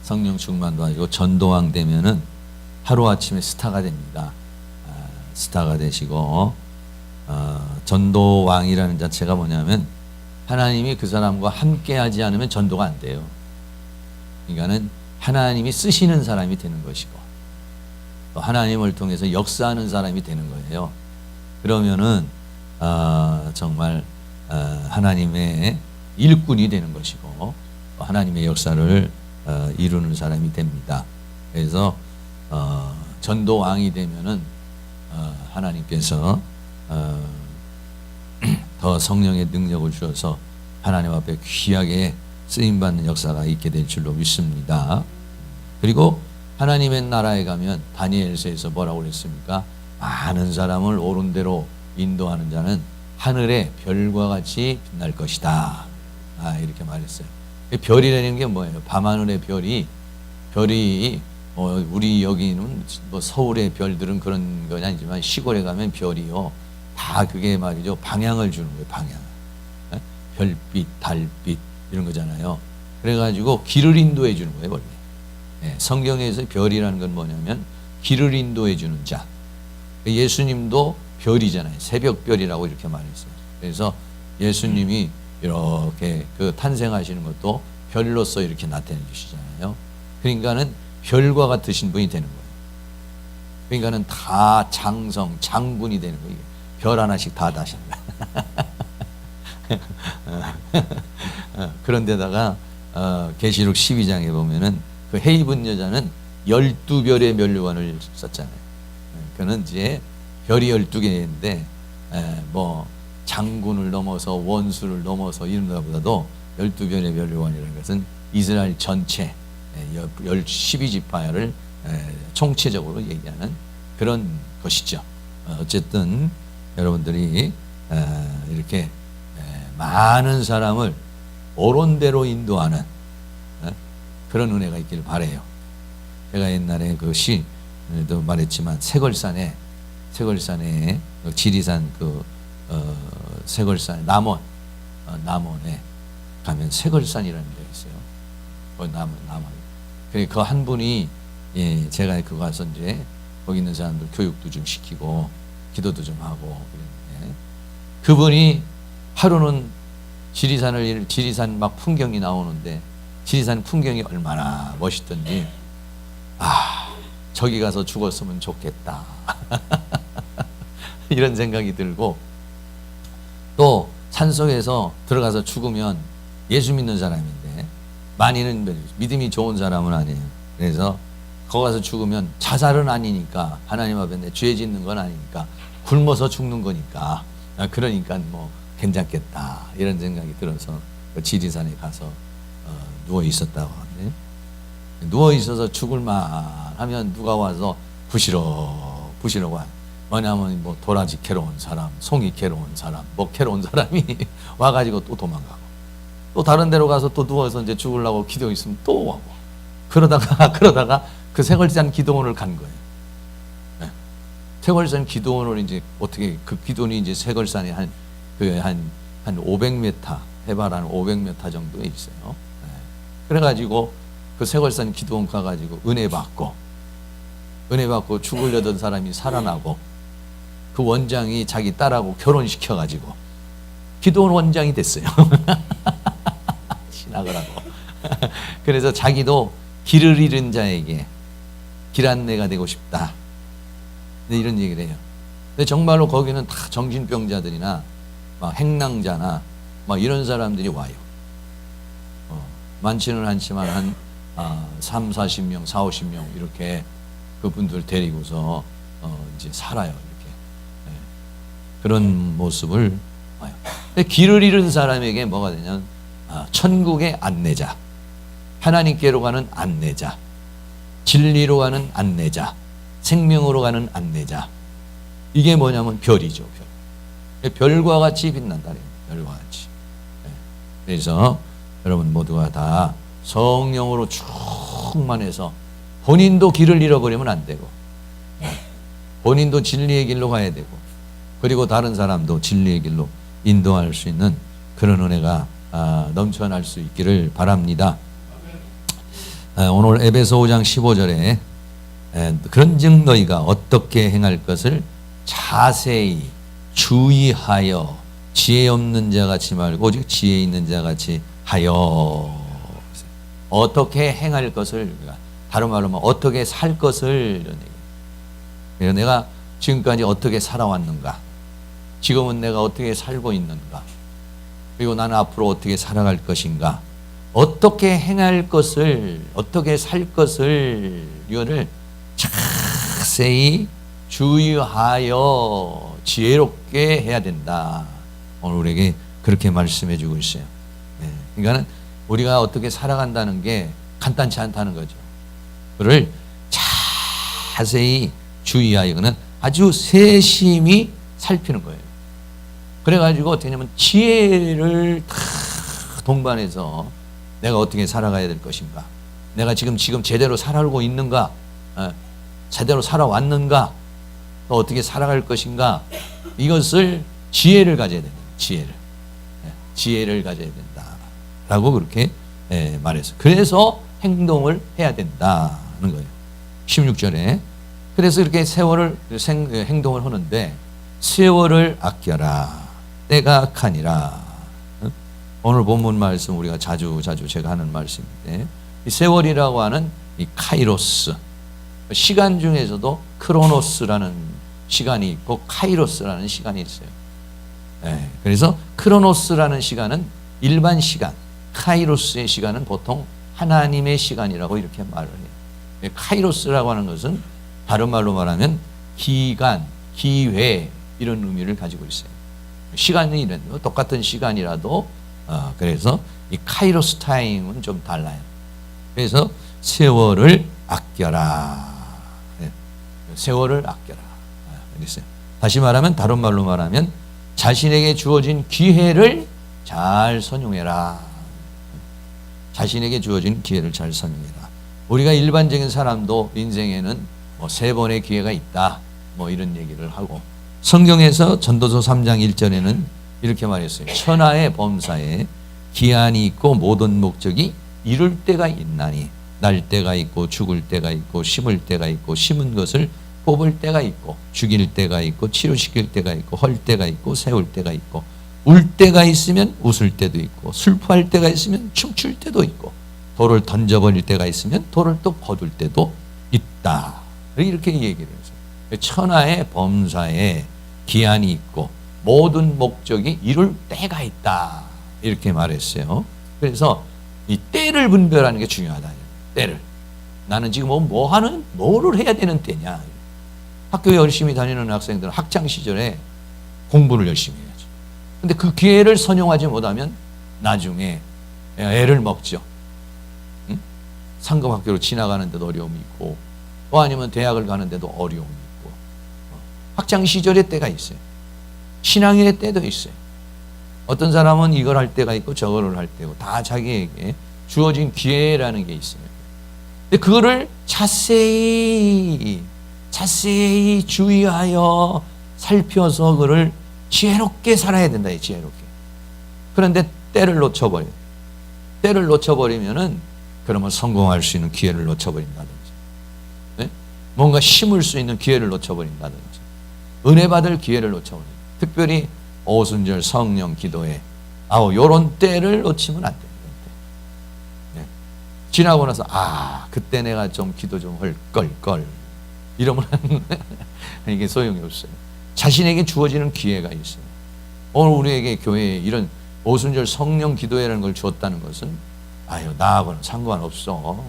성령 충만도 하시고 전도왕 되면은 하루아침에 스타가 됩니다. 스타가 되시고 전도왕이라는 자체가 뭐냐면 하나님이 그 사람과 함께 하지 않으면 전도가 안 돼요. 그러니까는 하나님이 쓰시는 사람이 되는 것이고 또 하나님을 통해서 역사하는 사람이 되는 거예요. 그러면은 정말 하나님의 일꾼이 되는 것이고 하나님의 역사를 이루는 사람이 됩니다. 그래서 전도왕이 되면은 하나님께서 더 성령의 능력을 주셔서 하나님 앞에 귀하게 쓰임받는 역사가 있게 될 줄로 믿습니다. 그리고 하나님의 나라에 가면 다니엘서에서 뭐라고 그랬습니까? 많은 사람을 옳은 대로 인도하는 자는 하늘의 별과 같이 빛날 것이다. 이렇게 말했어요. 별이라는 게 뭐예요? 밤하늘의 별이 우리 여기는 뭐 서울의 별들은 그런 건 아니지만 시골에 가면 별이요 다 그게 말이죠 방향을 주는 거예요. 방향. 별빛, 달빛 이런 거잖아요. 그래가지고 길을 인도해 주는 거예요. 원래 성경에서 별이라는 건 뭐냐면 길을 인도해 주는 자. 예수님도 별이잖아요. 새벽별이라고 이렇게 말했어요. 그래서 예수님이 이렇게 그 탄생하시는 것도 별로서 이렇게 나타내 주시잖아요. 그러니까는 별과 같으신 분이 되는 거예요. 그러니까는 다 장군이 되는 거예요. 별 하나씩 다 다시는 거예요. 그런데다가 계시록 12장에 보면은 그 헤이븐 여자는 12별의 면류관을 썼잖아요. 그는 이제 별이 12개인데 뭐 장군을 넘어서 원수를 넘어서 이런 것보다도 12별의 면류관이라는 것은 이스라엘 전체 12지파를 총체적으로 얘기하는 그런 것이죠. 어쨌든 여러분들이 이렇게 많은 사람을 옳은 대로 인도하는 그런 은혜가 있기를 바라요. 제가 옛날에 그 시도 말했지만 세걸산에 지리산 세걸산 남원에 가면 세걸산이라는 데가 있어요. 거기 남원. 그 한 분이 제가 그거 가서 이제 거기 있는 사람들 교육도 좀 시키고 기도도 좀 하고 그랬는데 그분이 하루는 지리산 막 풍경이 나오는데 지리산 풍경이 얼마나 멋있던지 저기 가서 죽었으면 좋겠다 이런 생각이 들고 또 산속에서 들어가서 죽으면 예수 믿는 사람인데 많이는 믿음이 좋은 사람은 아니에요. 그래서 거기 가서 죽으면 자살은 아니니까 하나님 앞에 내 죄 짓는 건 아니니까 굶어서 죽는 거니까 그러니까 뭐 괜찮겠다 이런 생각이 들어서 그 지리산에 가서 누워 있었다고 하는데 누워 있어서 죽을 만하면 누가 와서 부시러 와. 뭐냐면 뭐 도라지 캐러 온 사람, 송이 캐러 온 사람, 뭐 캐러 온 사람이 와가지고 또 도망가고 또 다른 데로 가서 또 누워서 이제 죽으려고 기도 있으면 또 오고 그러다가 그 세걸산 기도원을 간 거예요. 네. 세걸산 기도원을 이제 어떻게 그 기도원이 이제 세걸산에 한 500m 해발 한 500m 정도에 있어요. 네. 그래가지고 그 세걸산 기도원 가가지고 은혜 받고 죽으려던 사람이 살아나고 그 원장이 자기 딸하고 결혼시켜가지고 기도원 원장이 됐어요. 신학을 하고. 그래서 자기도 길을 잃은 자에게 길 안내가 되고 싶다. 이런 얘기를 해요. 근데 정말로 거기는 다 정신병자들이나 막 행랑자나 막 이런 사람들이 와요. 많지는 않지만 한 3, 40명, 4, 50명 이렇게 그분들 데리고서 이제 살아요. 이렇게 그런 모습을 봐요. 근데 길을 잃은 사람에게 뭐가 되냐면 천국의 안내자, 하나님께로 가는 안내자, 진리로 가는 안내자, 생명으로 가는 안내자. 이게 뭐냐면 별이죠. 별과 같이 빛난다. 별과 같이. 그래서 여러분 모두가 다 성령으로 충만해서 본인도 길을 잃어버리면 안 되고 본인도 진리의 길로 가야 되고 그리고 다른 사람도 진리의 길로 인도할 수 있는 그런 은혜가 넘쳐날 수 있기를 바랍니다. 오늘 에베소 5장 15절에 그런즉 너희가 어떻게 행할 것을 자세히 주의하여 지혜 없는 자 같이 말고 오직 지혜 있는 자 같이 하여. 어떻게 행할 것을, 다른 말로 하면 어떻게 살 것을, 이런 얘기예요. 내가 지금까지 어떻게 살아왔는가, 지금은 내가 어떻게 살고 있는가, 그리고 나는 앞으로 어떻게 살아갈 것인가, 어떻게 행할 것을, 어떻게 살 것을, 이거를 자세히 주의하여 지혜롭게 해야 된다. 오늘 우리에게 그렇게 말씀해 주고 있어요. 그러니까 우리가 어떻게 살아간다는 게 간단치 않다는 거죠. 그를 자세히 주의하여, 이거는 아주 세심히 살피는 거예요. 그래가지고 어떻게 하냐면 지혜를 다 동반해서 내가 어떻게 살아가야 될 것인가, 내가 지금 제대로 살아가고 있는가, 제대로 살아왔는가, 또 어떻게 살아갈 것인가, 이것을 지혜를 가져야 된다. 지혜를 가져야 된다라고 그렇게 말해서, 그래서 행동을 해야 된다는 거예요. 16절에 그래서 이렇게 행동을 하는데 세월을 아껴라, 때가 악하니라. 오늘 본문 말씀 우리가 자주 제가 하는 말씀인데, 이 세월이라고 하는 이 카이로스, 시간 중에서도 크로노스라는 시간이 있고 카이로스라는 시간이 있어요. 그래서 크로노스라는 시간은 일반 시간, 카이로스의 시간은 보통 하나님의 시간이라고 이렇게 말을 해요. 카이로스라고 하는 것은 다른 말로 말하면 기간, 기회, 이런 의미를 가지고 있어요. 시간이 이런데 똑같은 시간이라도 그래서 이 카이로스 타임은 좀 달라요. 그래서 세월을 아껴라. 세월을 아껴라. 그랬어요. 다시 말하면, 다른 말로 말하면 자신에게 주어진 기회를 잘 선용해라. 자신에게 주어진 기회를 잘 선용해라. 우리가 일반적인 사람도 인생에는 뭐 3번의 기회가 있다, 뭐 이런 얘기를 하고, 성경에서 전도서 3장 1절에는 이렇게 말했어요. 천하의 범사에 기한이 있고 모든 목적이 이룰 때가 있나니, 날 때가 있고 죽을 때가 있고 심을 때가 있고 심은 것을 뽑을 때가 있고 죽일 때가 있고 치료시킬 때가 있고 헐 때가 있고 세울 때가 있고 울 때가 있으면 웃을 때도 있고 슬퍼할 때가 있으면 춤출 때도 있고 돌을 던져버릴 때가 있으면 돌을 또 거둘 때도 있다. 이렇게 얘기를 했어요. 천하의 범사에 기한이 있고 모든 목적이 이룰 때가 있다, 이렇게 말했어요. 그래서 이 때를 분별하는 게 중요하다. 때를. 나는 지금 뭐를 해야 되는 때냐. 학교에 열심히 다니는 학생들은 학창 시절에 공부를 열심히 해야죠. 근데 그 기회를 선용하지 못하면 나중에 애를 먹죠. 응? 상급학교로 지나가는데도 어려움이 있고, 또 아니면 대학을 가는데도 어려움이 있고, 학창 시절의 때가 있어요. 신앙의 때도 있어요. 어떤 사람은 이걸 할 때가 있고 저걸 할 때고, 다 자기에게 주어진 기회라는 게 있어요. 근데 그거를 자세히 주의하여 살펴서 그를 지혜롭게 살아야 된다. 지혜롭게. 그런데 때를 놓쳐버려요. 때를 놓쳐버리면은 그러면 성공할 수 있는 기회를 놓쳐버린다든지, 네? 뭔가 심을 수 있는 기회를 놓쳐버린다든지, 은혜 받을 기회를 놓쳐버린다. 특별히 오순절 성령 기도회, 요런 때를 놓치면 안 돼요. 네. 지나고 나서 그때 내가 좀 기도 좀 할 걸 이러면 이게 소용이 없어요. 자신에게 주어지는 기회가 있어요. 오늘 우리에게 교회에 이런 오순절 성령 기도회라는 걸 주었다는 것은 나하고는 상관없어,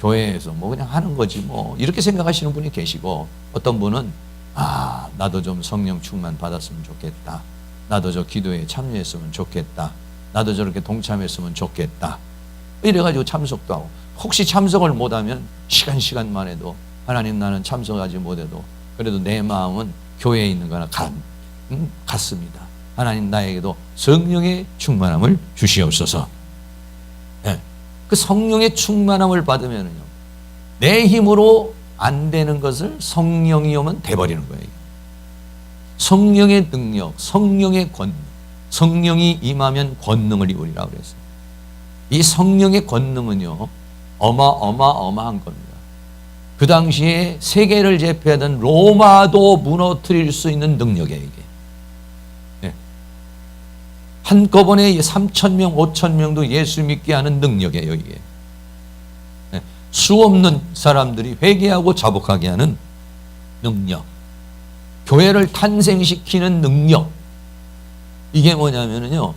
교회에서 그냥 하는 거지 이렇게 생각하시는 분이 계시고, 어떤 분은 나도 좀 성령 충만 받았으면 좋겠다, 나도 저 기도에 참여했으면 좋겠다, 나도 저렇게 동참했으면 좋겠다, 이래가지고 참석도 하고, 혹시 참석을 못하면 시간만 해도 하나님, 나는 참석하지 못해도 그래도 내 마음은 교회에 있는 거나 같습니다. 하나님, 나에게도 성령의 충만함을 주시옵소서. 네. 그 성령의 충만함을 받으면요, 내 힘으로 안 되는 것을 성령이 오면 돼버리는 거예요. 성령의 능력, 성령의 권능, 성령이 임하면 권능을 이루리라 그랬어요. 이 성령의 권능은요, 어마어마한 겁니다. 그 당시에 세계를 제패하던 로마도 무너뜨릴 수 있는 능력이에요, 이게. 네. 한꺼번에 3,000명, 5,000명도 예수 믿게 하는 능력이에요, 이게. 네. 수없는 사람들이 회개하고 자복하게 하는 능력. 교회를 탄생시키는 능력. 이게 뭐냐면요,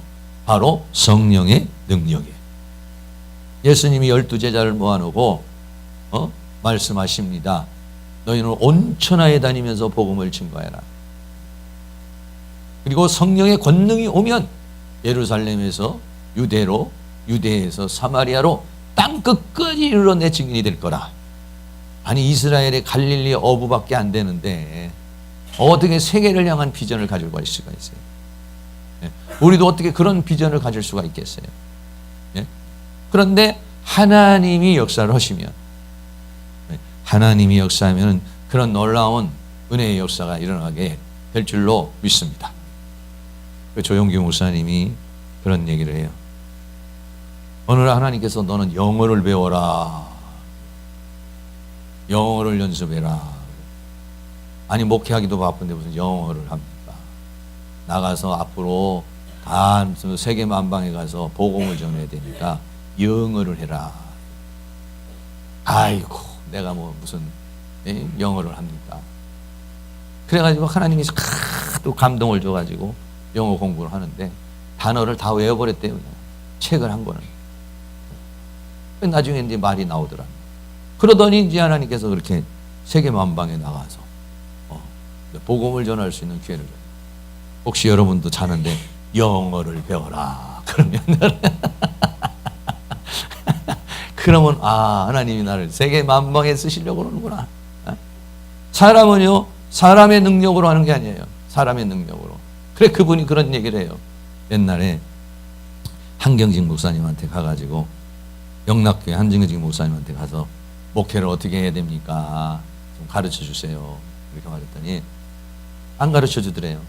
바로 성령의 능력이에요. 예수님이 12제자를 모아놓고 말씀하십니다. 너희는 온 천하에 다니면서 복음을 증거해라. 그리고 성령의 권능이 오면 예루살렘에서 유대로, 유대에서 사마리아로 땅 끝까지 이르러 내 증인이 될 거라. 아니, 이스라엘의 갈릴리 어부밖에 안 되는데 어떻게 세계를 향한 비전을 가지고 갈 수가 있어요? 우리도 어떻게 그런 비전을 가질 수가 있겠어요? 그런데 하나님이 역사를 하시면, 하나님이 역사하면 그런 놀라운 은혜의 역사가 일어나게 될 줄로 믿습니다. 조용규 목사님이 그런 얘기를 해요. 오늘 하나님께서 너는 영어를 배워라. 영어를 연습해라. 아니, 목회하기도 바쁜데 무슨 영어를 합니까? 나가서 앞으로 다 세계 만방에 가서 복음을 전해야 되니까 영어를 해라. 아이고, 내가 뭐 무슨 영어를 합니까? 그래가지고 하나님이 또 감동을 줘가지고 영어 공부를 하는데 단어를 다 외워버렸대요. 그냥. 책을 한 권을. 나중에 이제 말이 나오더라. 그러더니 이제 하나님께서 그렇게 세계 만방에 나가서 복음을 전할 수 있는 기회를 줘요. 혹시 여러분도 자는데 영어를 배워라. 그러면 하나님이 나를 세계 만방에 쓰시려고 그러는구나. 사람은요, 사람의 능력으로 하는 게 아니에요. 사람의 능력으로. 그래, 그분이 그런 얘기를 해요. 옛날에 한경직 목사님한테 가가지고, 영락교회 한경직 목사님한테 가서 목회를 어떻게 해야 됩니까? 좀 가르쳐 주세요. 이렇게 말했더니 안 가르쳐 주더래요.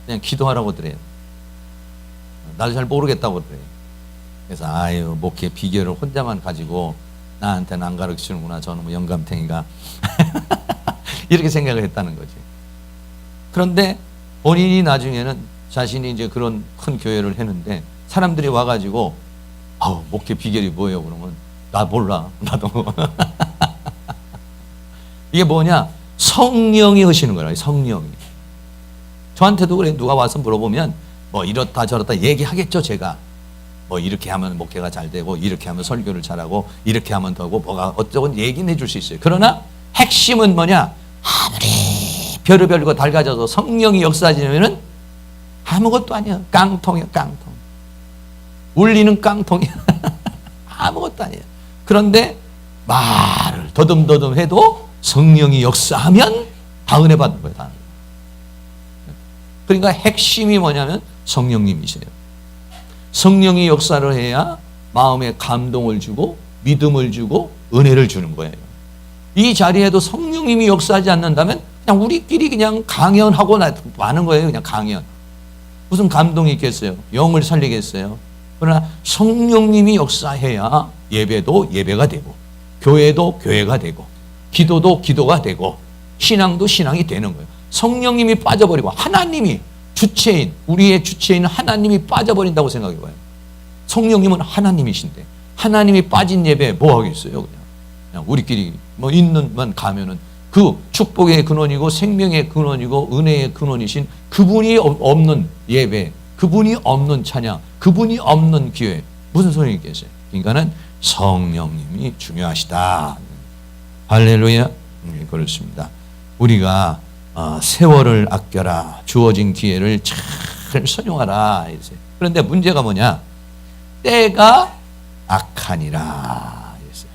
그냥 기도하라고 그래요. 나도 잘 모르겠다고 그래요. 그래서 목회 비결을 혼자만 가지고 나한테는 안 가르치는구나. 저는 뭐 영감탱이가 이렇게 생각을 했다는 거지. 그런데 본인이 나중에는 자신이 이제 그런 큰 교회를 했는데 사람들이 와가지고 목회 비결이 뭐예요? 그러면 나 몰라. 나도. 이게 뭐냐? 성령이 하시는 거라. 성령이. 저한테도 그래. 누가 와서 물어보면 뭐 이렇다 저렇다 얘기하겠죠. 제가 뭐 이렇게 하면 목회가 잘 되고 이렇게 하면 설교를 잘하고 이렇게 하면 더고 뭐가 어쩌고 얘기는 해줄 수 있어요. 그러나 핵심은 뭐냐? 아무리 별을 별고 달가져서 성령이 역사하시면은 아무것도 아니야. 깡통이야. 깡통. 울리는 깡통이야. 아무것도 아니에요. 그런데 말을 더듬더듬 해도 성령이 역사하면 다 은혜 받는 거예요. 다. 그러니까 핵심이 뭐냐면 성령님이세요. 성령이 역사를 해야 마음에 감동을 주고 믿음을 주고 은혜를 주는 거예요. 이 자리에도 성령님이 역사하지 않는다면 그냥 우리끼리 그냥 강연하고 마는 거예요. 그냥 강연. 무슨 감동이 있겠어요? 영을 살리겠어요? 그러나 성령님이 역사해야 예배도 예배가 되고 교회도 교회가 되고 기도도 기도가 되고 신앙도 신앙이 되는 거예요. 성령님이 빠져버리고 하나님이 주체인, 우리의 주체인 하나님이 빠져버린다고 생각해봐요. 성령님은 하나님이신데 하나님이 빠진 예배 뭐 하겠어요? 그냥 우리끼리 뭐 있는만 가면은 그 축복의 근원이고 생명의 근원이고 은혜의 근원이신 그분이 없는 예배, 그분이 없는 찬양, 그분이 없는 기회 무슨 소용이 있겠어요? 그러니까는 성령님이 중요하시다. 할렐루야. 그렇습니다. 우리가 세월을 아껴라. 주어진 기회를 잘 선용하라. 이랬어요. 그런데 문제가 뭐냐? 때가 악하니라. 이랬어요.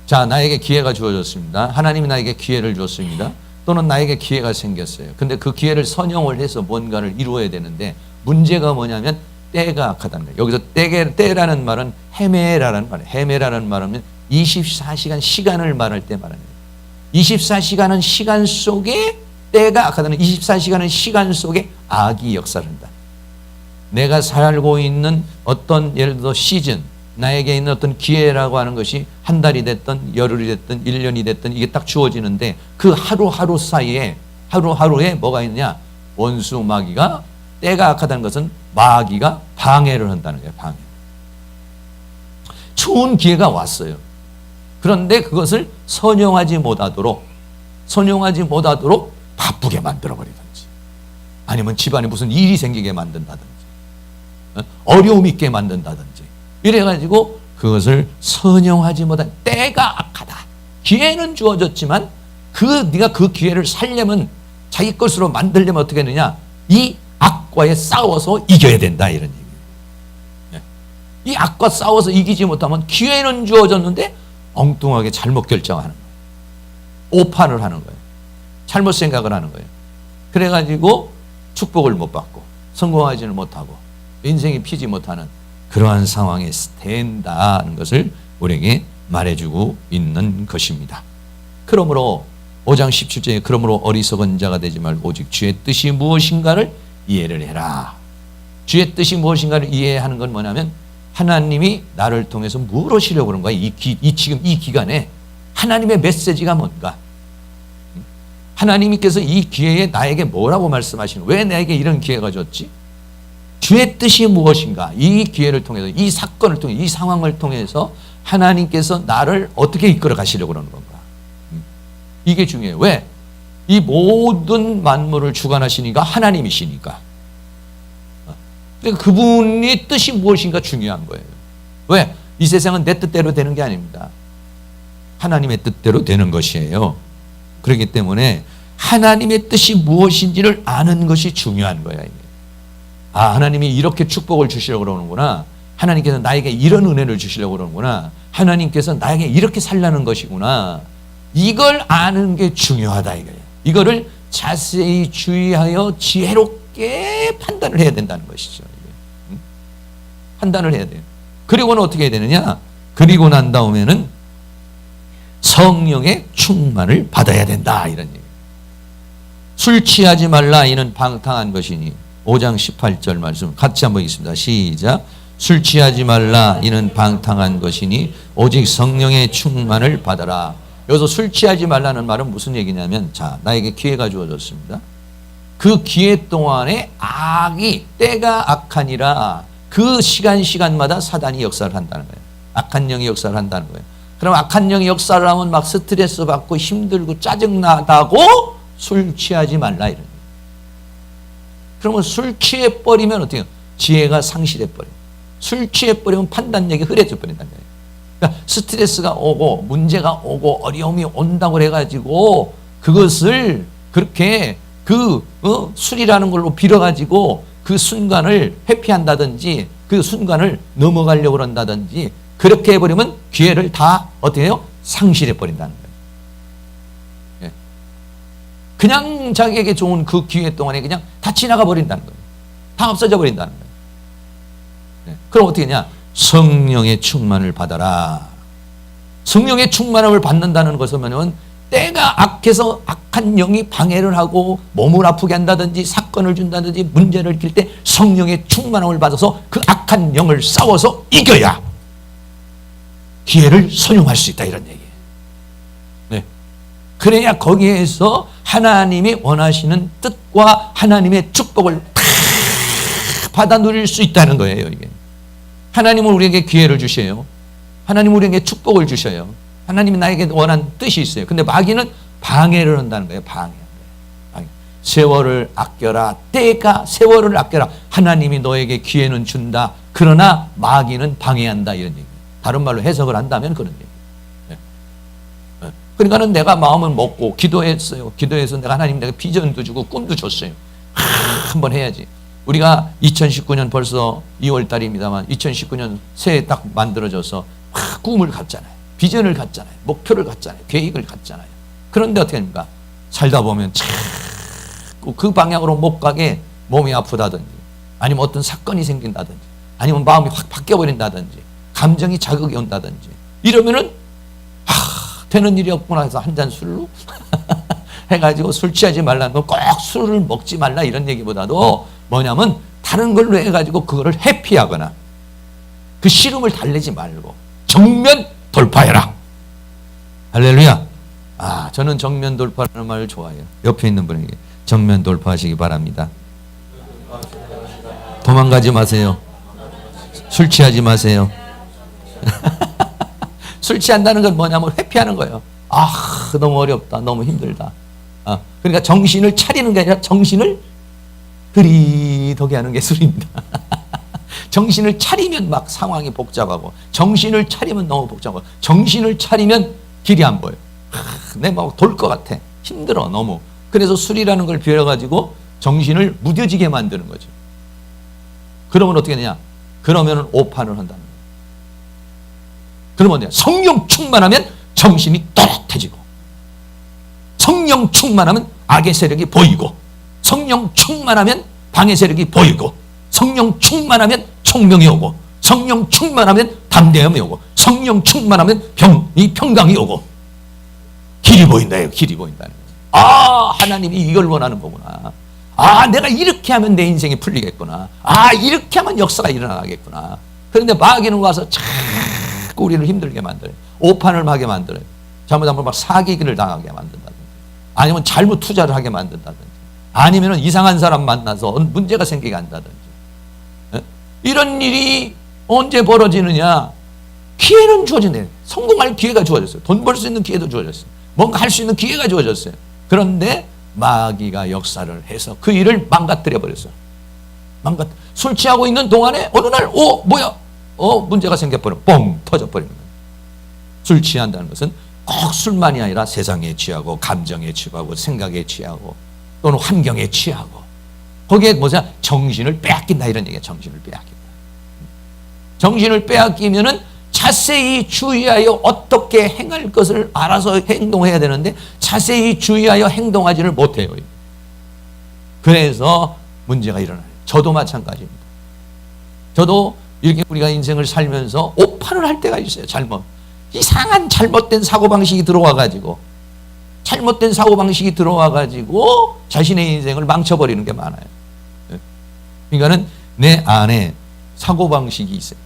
자, 나에게 기회가 주어졌습니다. 하나님이 나에게 기회를 줬습니다. 또는 나에게 기회가 생겼어요. 근데 그 기회를 선용을 해서 뭔가를 이루어야 되는데 문제가 뭐냐면 때가 악하다는 거예요. 여기서 때라는 말은 헤메라는 말이에요. 헤메라는 말은 24시간 시간을 말할 때 말하는 거예요. 24시간은 시간 속에 때가 악하다는 24시간은 시간 속에 악이 역사를 한다. 내가 살고 있는 어떤 예를 들어 시즌, 나에게 있는 어떤 기회라고 하는 것이 한 달이 됐든 열흘이 됐든 1년이 됐든 이게 딱 주어지는데 그 하루하루 사이에 하루하루에 뭐가 있냐? 원수 마귀가, 때가 악하다는 것은 마귀가 방해를 한다는 거예요. 방해. 좋은 기회가 왔어요. 그런데 그것을 선용하지 못하도록 바쁘게 만들어버리든지, 아니면 집안에 무슨 일이 생기게 만든다든지, 어려움 있게 만든다든지, 이래가지고 그것을 선용하지 못한, 때가 악하다. 기회는 주어졌지만 네가 그 기회를 살려면, 자기 것으로 만들려면 어떻게 하느냐? 이 악과에 싸워서 이겨야 된다, 이런 얘기예요. 이 악과 싸워서 이기지 못하면 기회는 주어졌는데 엉뚱하게 잘못 결정하는 거예요. 오판을 하는 거예요. 잘못 생각을 하는 거예요. 그래가지고 축복을 못 받고 성공하지는 못하고 인생이 피지 못하는 그러한 상황에 된다는 것을 우리에게 말해주고 있는 것입니다. 그러므로 5장 17절에 그러므로 어리석은 자가 되지 말고 오직 주의 뜻이 무엇인가를 이해를 해라. 주의 뜻이 무엇인가를 이해하는 건 뭐냐면 하나님이 나를 통해서 뭘 하시려고 그런 거야. 지금 이 기간에 하나님의 메시지가 뭔가, 하나님께서 이 기회에 나에게 뭐라고 말씀하시는, 왜 나에게 이런 기회가 줬지? 주의 뜻이 무엇인가? 이 기회를 통해서, 이 사건을 통해, 이 상황을 통해서 하나님께서 나를 어떻게 이끌어 가시려고 그러는 건가? 이게 중요해요. 왜? 이 모든 만물을 주관하시니까 하나님이시니까. 그러니까 그분의 뜻이 무엇인가 중요한 거예요. 왜? 이 세상은 내 뜻대로 되는 게 아닙니다. 하나님의 뜻대로 되는 것이에요. 그렇기 때문에 하나님의 뜻이 무엇인지를 아는 것이 중요한 거야. 이게. 아, 하나님이 이렇게 축복을 주시려고 그러는구나. 하나님께서 나에게 이런 은혜를 주시려고 그러는구나. 하나님께서 나에게 이렇게 살라는 것이구나. 이걸 아는 게 중요하다 이거예요. 이거를 자세히 주의하여 지혜롭게 판단을 해야 된다는 것이죠. 판단을 해야 돼요. 그리고는 어떻게 해야 되느냐? 그리고 난 다음에는 성령의 충만을 받아야 된다, 이런 얘기예요. 술 취하지 말라, 이는 방탕한 것이니. 5장 18절 말씀 같이 한번 읽습니다. 시작. 술 취하지 말라, 이는 방탕한 것이니 오직 성령의 충만을 받아라. 여기서 술 취하지 말라는 말은 무슨 얘기냐면, 자, 나에게 기회가 주어졌습니다. 그 기회 동안에 악이, 때가 악하니라, 그 시간마다 사단이 역사를 한다는 거예요. 악한 영이 역사를 한다는 거예요. 그럼 악한 영이 역사를 하면 막 스트레스 받고 힘들고 짜증나다고 술 취하지 말라, 이런. 그러면 술 취해버리면 어떻게 해요? 지혜가 상실해버려요. 술 취해버리면 판단력이 흐려져 버린다는 거예요. 그러니까 스트레스가 오고 문제가 오고 어려움이 온다고 해가지고 그것을 그렇게 술이라는 걸로 빌어가지고 그 순간을 회피한다든지 그 순간을 넘어가려고 한다든지 그렇게 해버리면 기회를 다 어떻게 해요? 상실해버린다는 거예요. 예. 그냥 자기에게 좋은 그 기회 동안에 그냥 다 지나가 버린다는 거예요. 다 없어져 버린다는 거예요. 예. 그럼 어떻게 하냐? 성령의 충만을 받아라. 성령의 충만함을 받는다는 것은 뭐냐면 때가 악해서 악한 영이 방해를 하고 몸을 아프게 한다든지 사건을 준다든지 문제를 일으킬 때 성령의 충만함을 받아서 그 악한 영을 싸워서 이겨야 기회를 선용할 수 있다, 이런 얘기예요. 네. 그래야 거기에서 하나님이 원하시는 뜻과 하나님의 축복을 다 받아 누릴 수 있다는 거예요. 이게. 하나님은 우리에게 기회를 주셔요. 하나님은 우리에게 축복을 주셔요. 하나님이 나에게 원하는 뜻이 있어요. 근데 마귀는 방해를 한다는 거예요. 방해. 세월을 아껴라. 세월을 아껴라. 하나님이 너에게 기회는 준다. 그러나 마귀는 방해한다, 이런 얘기. 다른 말로 해석을 한다면 그런 얘기. 그러니까는 내가 마음을 먹고 기도했어요. 기도해서 내가 하나님 내가 비전도 주고 꿈도 줬어요. 한번 해야지. 우리가 2019년 벌써 2월 달입니다만 2019년 새해 딱 만들어져서 꿈을 갖잖아요. 비전을 갖잖아요. 목표를 갖잖아요. 계획을 갖잖아요. 그런데 어떻게 됩니까? 살다 보면 자꾸 그 방향으로 못 가게 몸이 아프다든지 아니면 어떤 사건이 생긴다든지 아니면 마음이 확 바뀌어버린다든지 감정이 자극이 온다든지 이러면은 되는 일이 없구나 해서 한 잔 술로 해가지고 술 취하지 말라는 건 꼭 술을 먹지 말라 이런 얘기보다도 뭐냐면 다른 걸로 해가지고 그거를 회피하거나 그 싫음을 달래지 말고 정면 돌파해라. 할렐루야. 저는 정면 돌파라는 말을 좋아해요. 옆에 있는 분에게 정면 돌파하시기 바랍니다. 도망가지 마세요. 술 취하지 마세요. 술 취한다는 건 뭐냐면 회피하는 거예요. 너무 어렵다. 너무 힘들다. 그러니까 정신을 차리는 게 아니라 정신을 흐리덕게 하는 게 술입니다. 정신을 차리면 막 상황이 복잡하고, 정신을 차리면 너무 복잡하고, 정신을 차리면 길이 안 보여. 내 막 돌 것 같아. 힘들어 너무. 그래서 술이라는 걸 빌어가지고 정신을 무뎌지게 만드는 거죠. 그러면 어떻게 되냐? 그러면 오판을 한다는 거예요. 그러면 성령 충만하면 정신이 또렷해지고, 성령 충만하면 악의 세력이 보이고, 성령 충만하면 방의 세력이 보이고, 성령 충만하면 총명이 오고, 성령 충만하면 담대함이 오고, 성령 충만하면 평강이 오고, 길이 보인다. 길이 보인다는 거예요. 하나님이 이걸 원하는 거구나. 내가 이렇게 하면 내 인생이 풀리겠구나. 이렇게 하면 역사가 일어나겠구나. 그런데 마귀는 와서 자꾸 우리를 힘들게 만들어요. 오판을 하게 만들어요. 잘못하면 막 사기를 당하게 만든다든지, 아니면 잘못 투자를 하게 만든다든지, 아니면 이상한 사람 만나서 문제가 생기게 한다든지. 이런 일이 언제 벌어지느냐? 기회는 주어진대요. 성공할 기회가 주어졌어요. 돈 벌 수 있는 기회도 주어졌어요. 뭔가 할 수 있는 기회가 주어졌어요. 그런데 마귀가 역사를 해서 그 일을 망가뜨려 버렸어요. 술 취하고 있는 동안에 어느 날 문제가 생겨버려. 뻥 터져버리는 거예요. 술 취한다는 것은 꼭 술만이 아니라 세상에 취하고, 감정에 취하고, 생각에 취하고, 또는 환경에 취하고, 거기에 정신을 빼앗긴다 이런 얘기야. 정신을 빼앗긴다. 정신을 빼앗기면은 자세히 주의하여 어떻게 행할 것을 알아서 행동해야 되는데 자세히 주의하여 행동하지를 못해요. 그래서 문제가 일어나요. 저도 마찬가지입니다. 저도 이렇게 우리가 인생을 살면서 오판을 할 때가 있어요. 이상한 잘못된 사고방식이 들어와가지고, 자신의 인생을 망쳐버리는 게 많아요. 그러니까는 내 안에 사고방식이 있어요.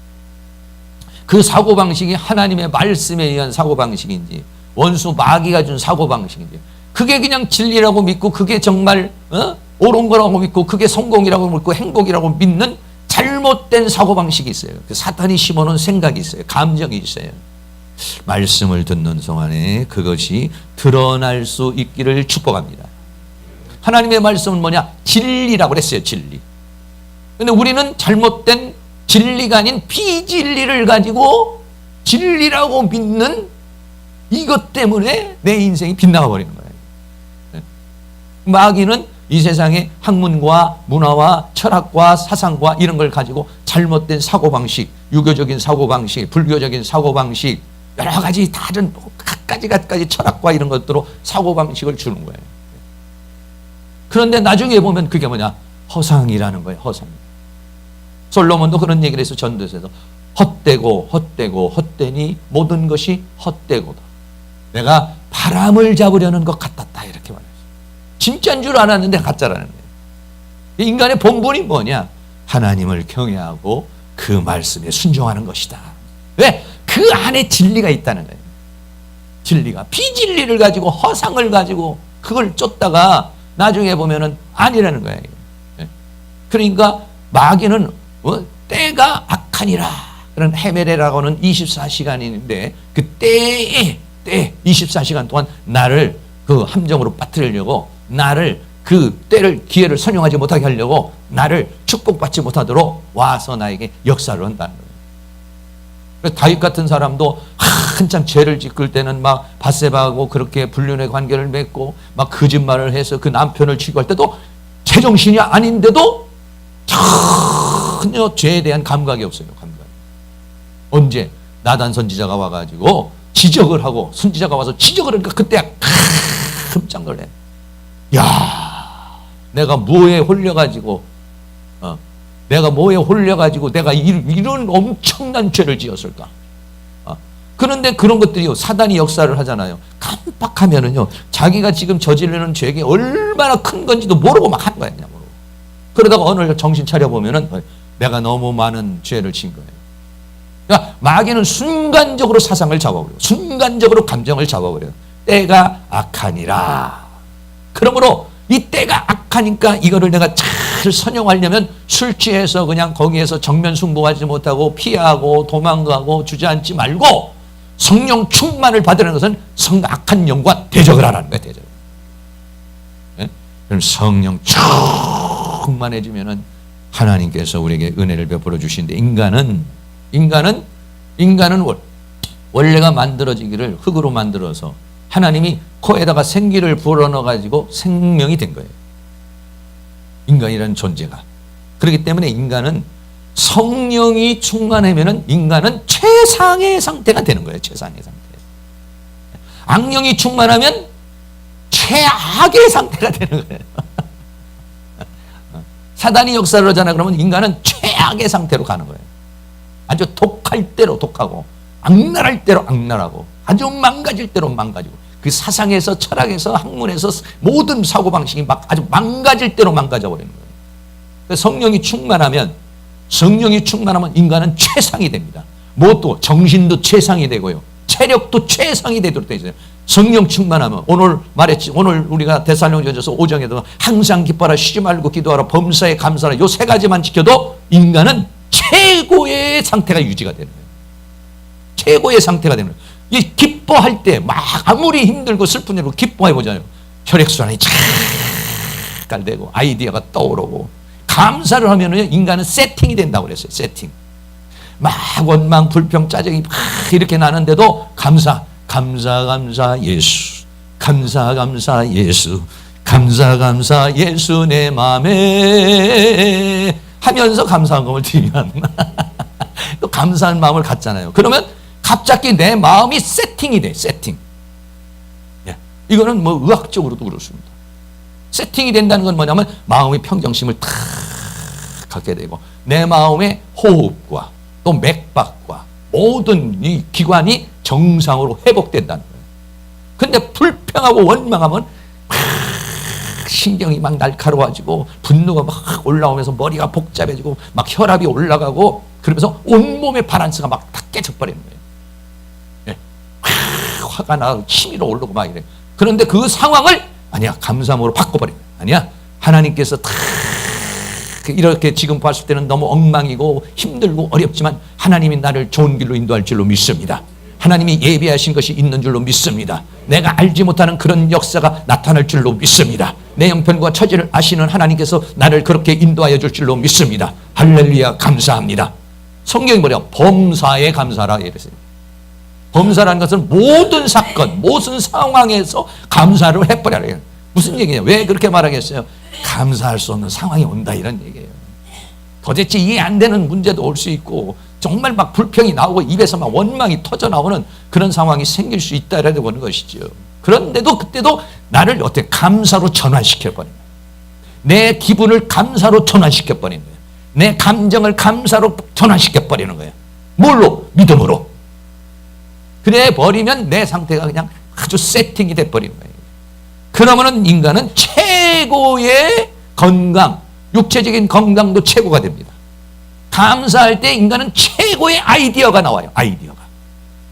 그 사고방식이 하나님의 말씀에 의한 사고방식인지, 원수 마귀가 준 사고방식인지, 그게 그냥 진리라고 믿고, 그게 정말 옳은 거라고 믿고, 그게 성공이라고 믿고 행복이라고 믿는 잘못된 사고방식이 있어요. 그 사탄이 심어놓은 생각이 있어요. 감정이 있어요. 말씀을 듣는 동안에 그것이 드러날 수 있기를 축복합니다. 하나님의 말씀은 뭐냐? 진리라고 그랬어요. 진리. 근데 우리는 잘못된 진리가 아닌 비진리를 가지고 진리라고 믿는 이것 때문에 내 인생이 빗나가 버리는 거예요. 마귀는 이 세상의 학문과 문화와 철학과 사상과 이런 걸 가지고 잘못된 사고방식, 유교적인 사고방식, 불교적인 사고방식, 여러 가지 다른 갖가지 철학과 이런 것들로 사고방식을 주는 거예요. 그런데 나중에 보면 그게 뭐냐? 허상이라는 거예요. 허상. 솔로몬도 그런 얘기를 해서 전도서에서 헛되니 모든 것이 헛되고다. 내가 바람을 잡으려는 것 같았다 이렇게 말했어요. 진짜인 줄 알았는데 가짜라는 거예요. 인간의 본분이 뭐냐? 하나님을 경외하고 그 말씀에 순종하는 것이다. 왜? 그 안에 진리가 있다는 거예요. 진리가. 비진리를 가지고 허상을 가지고 그걸 쫓다가 나중에 보면은 아니라는 거예요. 그러니까 마귀는 때가 악하니라. 그런 헤메레라고 하는 24시간인데 그 때에 24시간 동안 나를 그 함정으로 빠뜨리려고, 나를 그 때를 기회를 선용하지 못하게 하려고, 나를 축복받지 못하도록 와서 나에게 역사를 한다는 거예요. 다윗 같은 사람도 한참 죄를 짓을 때는 막 밧세바하고 그렇게 불륜의 관계를 맺고 막 거짓말을 해서 그 남편을 취급할 때도 제정신이 아닌데도 전혀 죄에 대한 감각이 없어요. 언제 나단 선지자가 와가지고 지적을 하고, 선지자가 와서 지적을 하니까 그때 깜짝 놀래. 야, 내가 뭐에 홀려가지고 내가 이런 엄청난 죄를 지었을까? 그런데 그런 것들이요, 사단이 역사를 하잖아요. 깜빡하면은요, 자기가 지금 저지르는 죄가 얼마나 큰 건지도 모르고 막 하는 거야, 그냥 모르고. 그러다가 어느 날 정신 차려 보면은 내가 너무 많은 죄를 진 거예요. 그러니까 마귀는 순간적으로 사상을 잡아버려요. 순간적으로 감정을 잡아버려요. 때가 악하니라. 그러므로 이 때가 악하니까 이거를 내가 잘 선용하려면 술 취해서 그냥 거기에서 정면 승부하지 못하고 피하고 도망가고 주저앉지 말고 성령 충만을 받으라는 것은 악한 영과 대적을 하라는 거예요. 대적. 네? 그럼 성령 충만해지면은 하나님께서 우리에게 은혜를 베풀어 주시는데 인간은 원래가 만들어지기를 흙으로 만들어서 하나님이 코에다가 생기를 불어넣어 가지고 생명이 된 거예요. 인간이라는 존재가. 그렇기 때문에 인간은 성령이 충만하면은 인간은 최상의 상태가 되는 거예요. 최상의 상태. 악령이 충만하면 최악의 상태가 되는 거예요. 사단이 역사를 하잖아요. 그러면 인간은 최악의 상태로 가는 거예요. 아주 독할 대로 독하고 악랄할 대로 악랄하고 아주 망가질 대로 망가지고 그 사상에서 철학에서 학문에서 모든 사고방식이 막 아주 망가질 대로 망가져 버리는 거예요. 성령이 충만하면 인간은 최상이 됩니다. 무엇도 정신도 최상이 되고요. 체력도 최상이 되도록 되어 있어요. 성령 충만하면 오늘 말했지. 오늘 우리가 데살로니가전서 5장에도 항상 기뻐하라 쉬지 말고 기도하라 범사에 감사하라 요 세 가지만 지켜도 인간은 최고의 상태가 유지가 되는 거예요. 최고의 상태가 되는 거예요. 이 기뻐할 때 막 아무리 힘들고 슬픈 일로 기뻐해 보잖아요. 혈액순환이 잘 되고 아이디어가 떠오르고 감사를 하면은 인간은 세팅이 된다고 그랬어요. 세팅. 막 원망 불평 짜증이 막 이렇게 나는데도 감사 예수 감사 예수 감사 예수 내 맘에 하면서 감사한 것을 드리면 또 감사한 마음을 갖잖아요. 그러면 갑자기 내 마음이 세팅이 돼. 세팅. 예. 이거는 뭐 의학적으로도 그렇습니다. 세팅이 된다는 건 뭐냐면 마음의 평정심을 탁 갖게 되고 내 마음의 호흡과 또 맥박과 모든 이 기관이 정상으로 회복된다는 거예요. 근데 불평하고 원망하면 신경이 막 날카로워지고 분노가 막 올라오면서 머리가 복잡해지고 막 혈압이 올라가고 그러면서 온몸의 바란스가 막 다 깨져버리는 거예요. 네. 화가 나고 치밀어 오르고 막 이래. 그런데 그 상황을 아니야 감사함으로 바꿔버리는 거예요. 아니야 하나님께서 다 이렇게 지금 봤을 때는 너무 엉망이고 힘들고 어렵지만 하나님이 나를 좋은 길로 인도할 줄로 믿습니다. 하나님이 예비하신 것이 있는 줄로 믿습니다. 내가 알지 못하는 그런 역사가 나타날 줄로 믿습니다. 내 형편과 처지를 아시는 하나님께서 나를 그렇게 인도하여 줄 줄로 믿습니다. 할렐루야 감사합니다. 성경이 뭐냐 범사에 감사라 이랬어요. 범사라는 것은 모든 사건 모든 상황에서 감사를 해버려요. 무슨 얘기냐 왜 그렇게 말하겠어요. 감사할 수 없는 상황이 온다 이런 얘기예요. 도대체 이해 안 되는 문제도 올 수 있고 정말 막 불평이 나오고 입에서 막 원망이 터져 나오는 그런 상황이 생길 수 있다라고 보는 것이죠. 그런데도 그때도 나를 어떻게 감사로 전환시켜버린 거예요. 내 기분을 감사로 전환시켜버린 거예요. 내 감정을 감사로 전환시켜버리는 거예요. 뭘로? 믿음으로. 그래 버리면 내 상태가 그냥 아주 세팅이 돼버리는 거예요. 그러면은 인간은 최고의 건강, 육체적인 건강도 최고가 됩니다. 감사할 때 인간은 최고의 아이디어가 나와요. 아이디어가.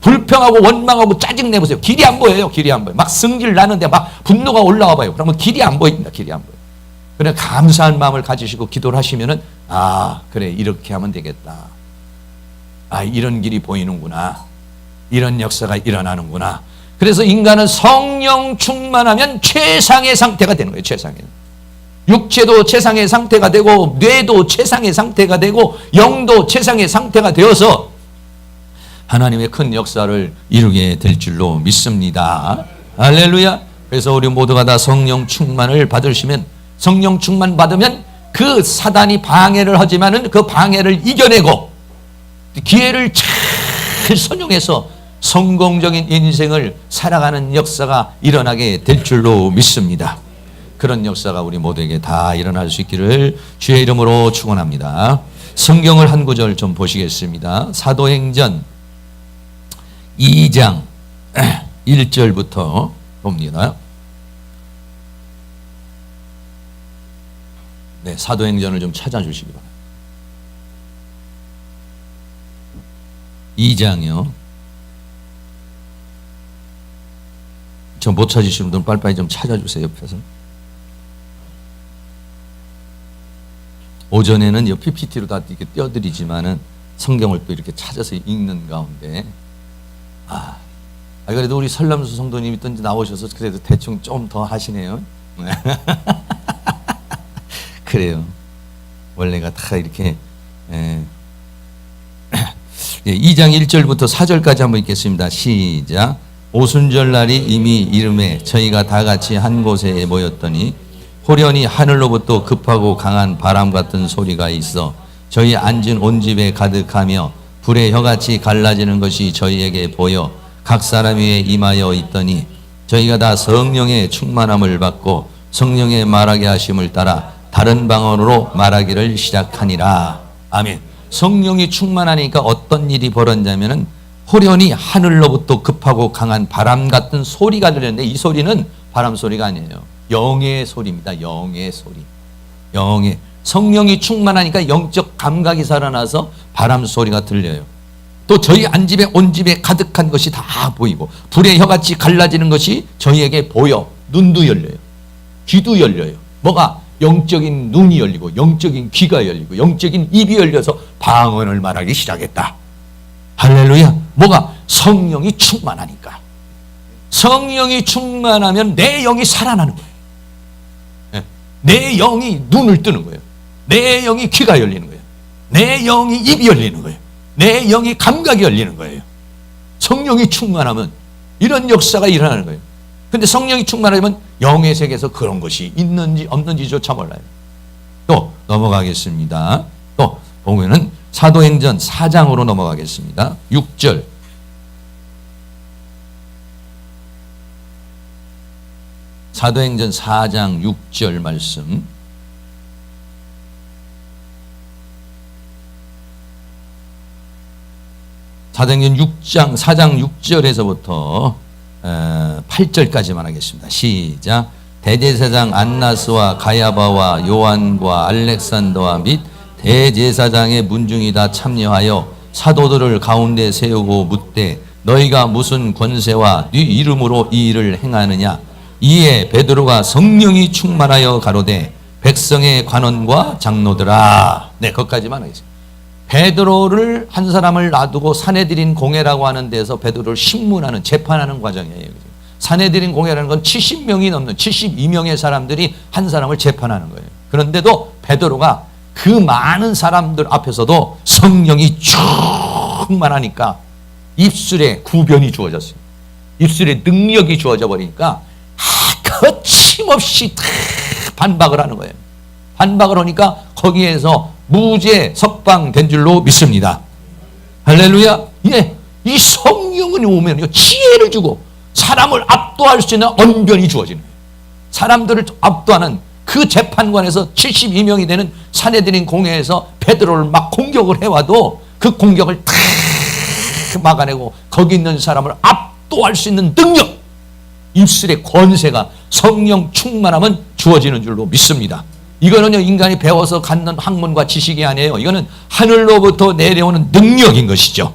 불평하고 원망하고 짜증내보세요. 길이 안 보여요. 길이 안 보여요. 막 승질 나는데 막 분노가 올라와 봐요. 그러면 길이 안 보입니다. 길이 안 보여요. 그래 감사한 마음을 가지시고 기도를 하시면은 아 그래 이렇게 하면 되겠다. 아 이런 길이 보이는구나. 이런 역사가 일어나는구나. 그래서 인간은 성령 충만하면 최상의 상태가 되는 거예요. 최상의. 육체도 최상의 상태가 되고 뇌도 최상의 상태가 되고 영도 최상의 상태가 되어서 하나님의 큰 역사를 이루게 될 줄로 믿습니다. 할렐루야. 그래서 우리 모두가 다 성령 충만을 받으시면 성령 충만 받으면 그 사단이 방해를 하지만은 그 방해를 이겨내고 기회를 잘 선용해서 성공적인 인생을 살아가는 역사가 일어나게 될 줄로 믿습니다. 그런 역사가 우리 모두에게 다 일어날 수 있기를 주의 이름으로 축원합니다. 성경을 한 구절 좀 보시겠습니다. 사도행전 2장 1절부터 봅니다. 네, 사도행전을 좀 찾아주시기 바랍니다. 2장이요. 저 못 찾으시는 분들 빨리빨리 좀 찾아주세요. 옆에서. 오전에는 이 PPT로 다 이렇게 띄워드리지만은 성경을 또 이렇게 찾아서 읽는 가운데 그래도 우리 설람수 성도님이 또 나오셔서 그래도 대충 좀 더 하시네요. 그래요. 원래가 다 이렇게 2장 1절부터 4절까지 한번 읽겠습니다. 시작. 오순절 날이 이미 이름에 저희가 다 같이 한 곳에 모였더니 호련히 하늘로부터 급하고 강한 바람 같은 소리가 있어 저희 앉은 온 집에 가득하며 불의 혀같이 갈라지는 것이 저희에게 보여 각 사람 위에 임하여 있더니 저희가 다 성령의 충만함을 받고 성령의 말하게 하심을 따라 다른 방언으로 말하기를 시작하니라. 아멘. 성령이 충만하니까 어떤 일이 벌어졌냐면은 호련히 하늘로부터 급하고 강한 바람 같은 소리가 들렸는데 이 소리는 바람 소리가 아니에요. 영의 소리입니다. 영의 소리. 영의. 성령이 충만하니까 영적 감각이 살아나서 바람 소리가 들려요. 또 저희 안집에 온 집에 가득한 것이 다 보이고 불의 혀같이 갈라지는 것이 저희에게 보여. 눈도 열려요. 귀도 열려요. 뭐가? 영적인 눈이 열리고 영적인 귀가 열리고 영적인 입이 열려서 방언을 말하기 시작했다. 할렐루야. 뭐가? 성령이 충만하니까. 성령이 충만하면 내 영이 살아나는 거예요. 내 영이 눈을 뜨는 거예요. 내 영이 귀가 열리는 거예요. 내 영이 입이 열리는 거예요. 내 영이 감각이 열리는 거예요. 성령이 충만하면 이런 역사가 일어나는 거예요. 근데 성령이 충만하면 영의 세계에서 그런 것이 있는지 없는지조차 몰라요. 또 넘어가겠습니다. 또 보면은 사도행전 4장으로 넘어가겠습니다. 6절. 사도행전 4장 6절 말씀. 사도행전 4장 6절에서부터 8절까지만 하겠습니다. 시작. 대제사장 안나스와 가야바와 요한과 알렉산더와 및 대제사장의 문중이 다 참여하여 사도들을 가운데 세우고 묻되 너희가 무슨 권세와 네 이름으로 이 일을 행하느냐. 이에 베드로가 성령이 충만하여 가로되 백성의 관원과 장로들아. 네, 거기까지만 하겠습니다. 베드로를 한 사람을 놔두고 산헤드린 공회라고 하는 데서 베드로를 신문하는 재판하는 과정이에요. 산헤드린 공회라는 건 70명이 넘는 72명의 사람들이 한 사람을 재판하는 거예요. 그런데도 베드로가 그 많은 사람들 앞에서도 성령이 충만하니까 입술에 구변이 주어졌어요. 입술에 능력이 주어져 버리니까 거침없이 반박을 하는 거예요. 반박을 하니까 거기에서 무죄 석방된 줄로 믿습니다. 할렐루야. 예, 이 성령이 오면요 지혜를 주고 사람을 압도할 수 있는 언변이 주어지는 거예요. 사람들을 압도하는 그 재판관에서 72명이 되는 산헤드린 공회에서 베드로를 막 공격을 해와도 그 공격을 다 막아내고 거기 있는 사람을 압도할 수 있는 능력, 입술의 권세가 성령 충만하면 주어지는 줄로 믿습니다. 이거는요 인간이 배워서 갖는 학문과 지식이 아니에요. 이거는 하늘로부터 내려오는 능력인 것이죠.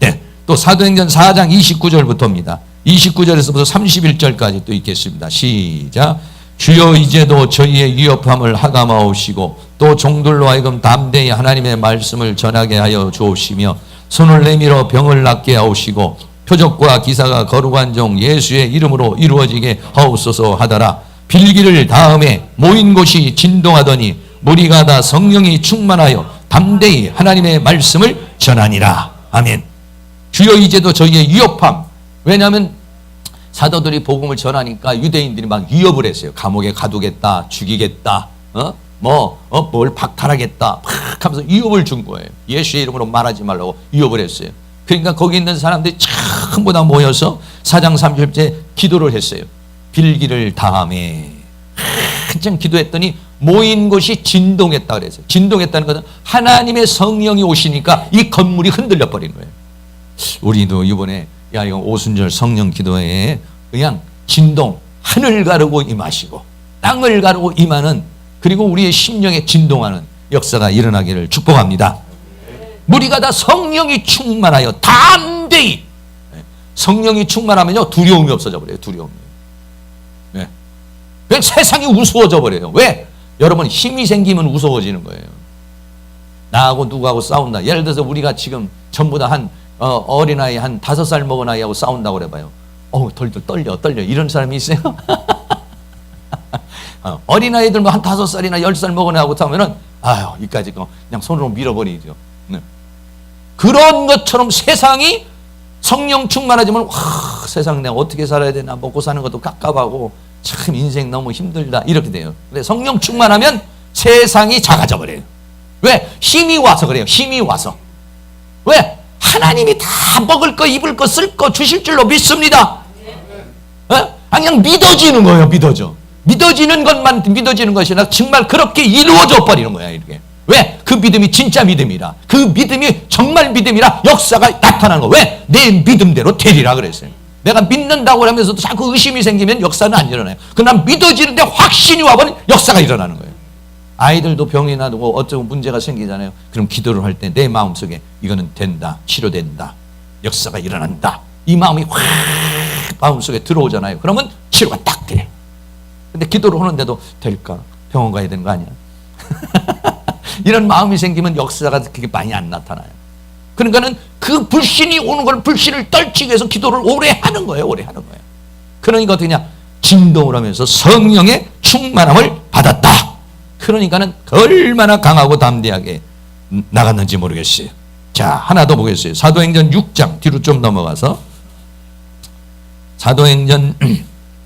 네, 또 사도행전 4장 29절부터입니다. 29절에서부터 31절까지 또 읽겠습니다. 시작. 주여 이제도 저희의 위협함을 하감하옵시고 또 종들로 하여금 담대히 하나님의 말씀을 전하게 하여 주옵시며 손을 내밀어 병을 낫게 하옵시고 표적과 기사가 거룩한 종 예수의 이름으로 이루어지게 하옵소서 하더라. 빌기를 다음에 모인 곳이 진동하더니 무리가 다 성령이 충만하여 담대히 하나님의 말씀을 전하니라. 아멘. 주여 이제도 저희의 위협함. 왜냐하면 사도들이 복음을 전하니까 유대인들이 막 위협을 했어요. 감옥에 가두겠다, 죽이겠다, 뭘 박탈하겠다, 막 하면서 위협을 준 거예요. 예수의 이름으로 말하지 말라고 위협을 했어요. 그러니까 거기 있는 사람들이 전부 다 모여서 4장 30절에 기도를 했어요. 빌기를 다음에 한참 기도했더니 모인 곳이 진동했다 그랬어요. 진동했다는 것은 하나님의 성령이 오시니까 이 건물이 흔들려 버리는 거예요. 우리도 이번에 이거 오순절 성령 기도회에 그냥 진동, 하늘 가르고 임하시고 땅을 가르고 임하는, 그리고 우리의 심령에 진동하는 역사가 일어나기를 축복합니다. 우리가 다 성령이 충만하여 담대히. 성령이 충만하면요 두려움이 없어져 버려요. 두려움이. 네. 세상이 우스워져 버려요. 왜? 여러분 힘이 생기면 우스워지는 거예요. 나하고 누구하고 싸운다. 예를 들어서 우리가 지금 전부 다 한 어린아이 한 5살 먹은 아이하고 싸운다고 그래봐요. 덜덜 떨려 이런 사람이 있어요? 어린아이들 뭐 한 5살이나 10살 먹은 애하고 싸우면은 이까지 그냥 손으로 밀어버리죠. 네. 그런 것처럼 세상이 성령 충만하지만 세상 내가 어떻게 살아야 되나 먹고 사는 것도 깝깝하고 참 인생 너무 힘들다 이렇게 돼요. 근데 성령 충만하면 세상이 작아져 버려요. 왜? 힘이 와서 그래요. 힘이 와서. 왜? 하나님이 다 먹을 거 입을 거 쓸 거 주실 줄로 믿습니다. 그냥 믿어지는 거예요. 믿어지는 것만 믿어지는 것이 아니라 정말 그렇게 이루어져 버리는 거야. 이렇게. 왜? 그 믿음이 진짜 믿음이라. 그 믿음이 정말 믿음이라 역사가 나타나는 거. 왜? 내 믿음대로 되리라 그랬어요. 내가 믿는다고 하면서도 자꾸 의심이 생기면 역사는 안 일어나요. 그러나 믿어지는데 확신이 와버리면 역사가 일어나는 거예요. 아이들도 병이 나고 어쩌고 문제가 생기잖아요. 그럼 기도를 할 때 내 마음속에 이거는 된다. 치료된다. 역사가 일어난다. 이 마음이 확 마음속에 들어오잖아요. 그러면 치료가 딱 돼. 근데 기도를 하는데도 될까? 병원 가야 되는 거 아니야? 이런 마음이 생기면 역사가 그렇게 많이 안 나타나요. 그러니까는 그 불신이 오는 걸 불신을 떨치기 위해서 기도를 오래 하는 거예요. 그러니까 어떻게냐? 진동을 하면서 성령의 충만함을 받았다. 그러니까는 얼마나 강하고 담대하게 나갔는지 모르겠어요. 자, 하나 더 보겠어요. 사도행전 6장 뒤로 좀 넘어가서 사도행전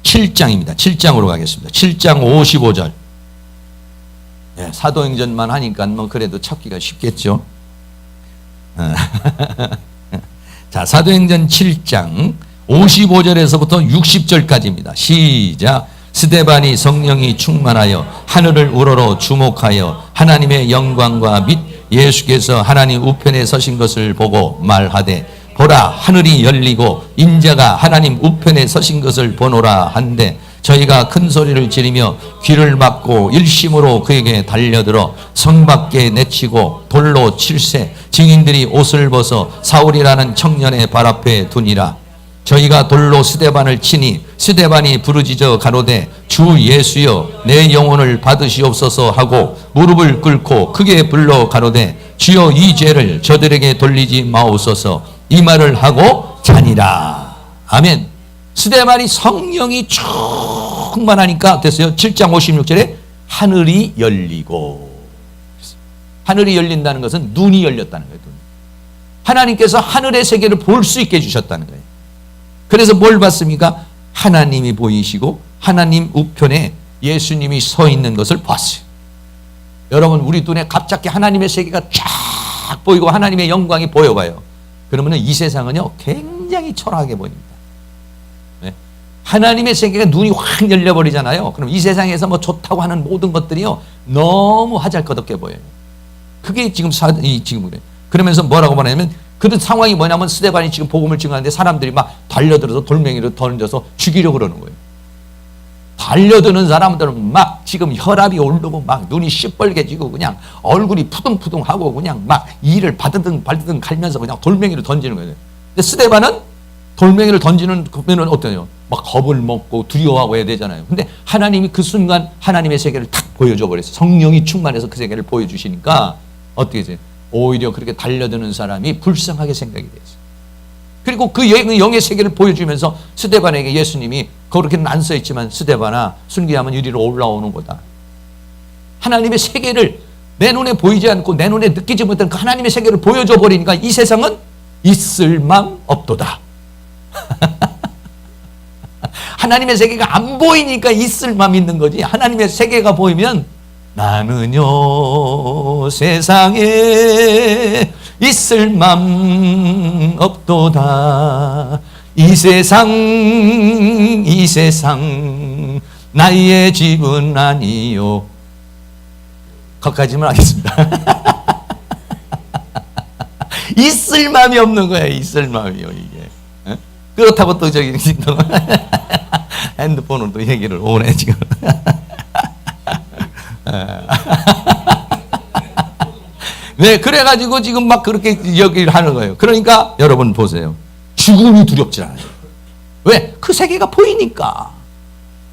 7장입니다. 7장으로 가겠습니다. 7장 55절. 예, 사도행전만 하니까 뭐 그래도 찾기가 쉽겠죠. 자, 사도행전 7장 55절에서부터 60절까지입니다. 시작. 스데반이 성령이 충만하여 하늘을 우러러 주목하여 하나님의 영광과 및 예수께서 하나님 우편에 서신 것을 보고 말하되 보라 하늘이 열리고 인자가 하나님 우편에 서신 것을 보노라 한데 저희가 큰 소리를 지르며 귀를 막고 일심으로 그에게 달려들어 성 밖에 내치고 돌로 칠세 증인들이 옷을 벗어 사울이라는 청년의 발 앞에 두니라. 저희가 돌로 스데반을 치니 스데반이 부르짖어 가로되 주 예수여 내 영혼을 받으시옵소서 하고 무릎을 꿇고 크게 불러 가로되 주여 이 죄를 저들에게 돌리지 마옵소서 이 말을 하고 자니라. 아멘. 스데반이 성령이 충만하니까 됐어요. 7장 56절에 하늘이 열리고. 하늘이 열린다는 것은 눈이 열렸다는 거예요. 하나님께서 하늘의 세계를 볼 수 있게 해주셨다는 거예요. 그래서 뭘 봤습니까? 하나님이 보이시고 하나님 우편에 예수님이 서 있는 것을 봤어요. 여러분 우리 눈에 갑자기 하나님의 세계가 쫙 보이고 하나님의 영광이 보여봐요. 그러면 이 세상은요 굉장히 초라하게 보입니다. 네? 하나님의 세계가 눈이 확 열려버리잖아요. 그럼 이 세상에서 뭐 좋다고 하는 모든 것들이요 너무 하잘것없게 보여요. 그게 지금 지금 그래. 그러면서 뭐라고 말하냐면 그런 상황이 뭐냐면 스데반이 지금 복음을 증거하는데 사람들이 막 달려들어서 돌멩이를 던져서 죽이려고 그러는 거예요. 달려드는 사람들은 막 지금 혈압이 오르고 막 눈이 시뻘개지고 그냥 얼굴이 푸둥푸둥하고 그냥 막 이를 바드등 갈면서 그냥 돌멩이를 던지는 거예요. 근데 스데반은 돌멩이를 던지는 그러면 어떠냐? 막 겁을 먹고 두려워하고 해야 되잖아요. 근데 하나님이 그 순간 하나님의 세계를 탁 보여줘 버렸어요. 성령이 충만해서 그 세계를 보여주시니까 어떻게 돼요? 오히려 그렇게 달려드는 사람이 불쌍하게 생각이 됐어요. 그리고 그 영의 세계를 보여주면서 스데반에게 예수님이 그렇게는 안 써있지만 스데반아 순교하면 이리로 올라오는 거다. 하나님의 세계를 내 눈에 보이지 않고 내 눈에 느끼지 못한 그 하나님의 세계를 보여줘 버리니까 이 세상은 있을 맘 없도다. 하나님의 세계가 안 보이니까 있을 맘 있는 거지. 하나님의 세계가 보이면 나는요 세상에 있을 맘 없도다. 이 세상 나의 집은 아니요. 거기까지만 하겠습니다. 있을 맘이 없는 거예요. 있을 맘이요 이게. 에? 그렇다고 또 저기 핸드폰으로 또 얘기를 오래 지금. 네, 그래가지고 지금 막 그렇게 얘기를 하는 거예요. 그러니까 여러분 보세요. 죽음이 두렵지 않아요. 왜? 그 세계가 보이니까.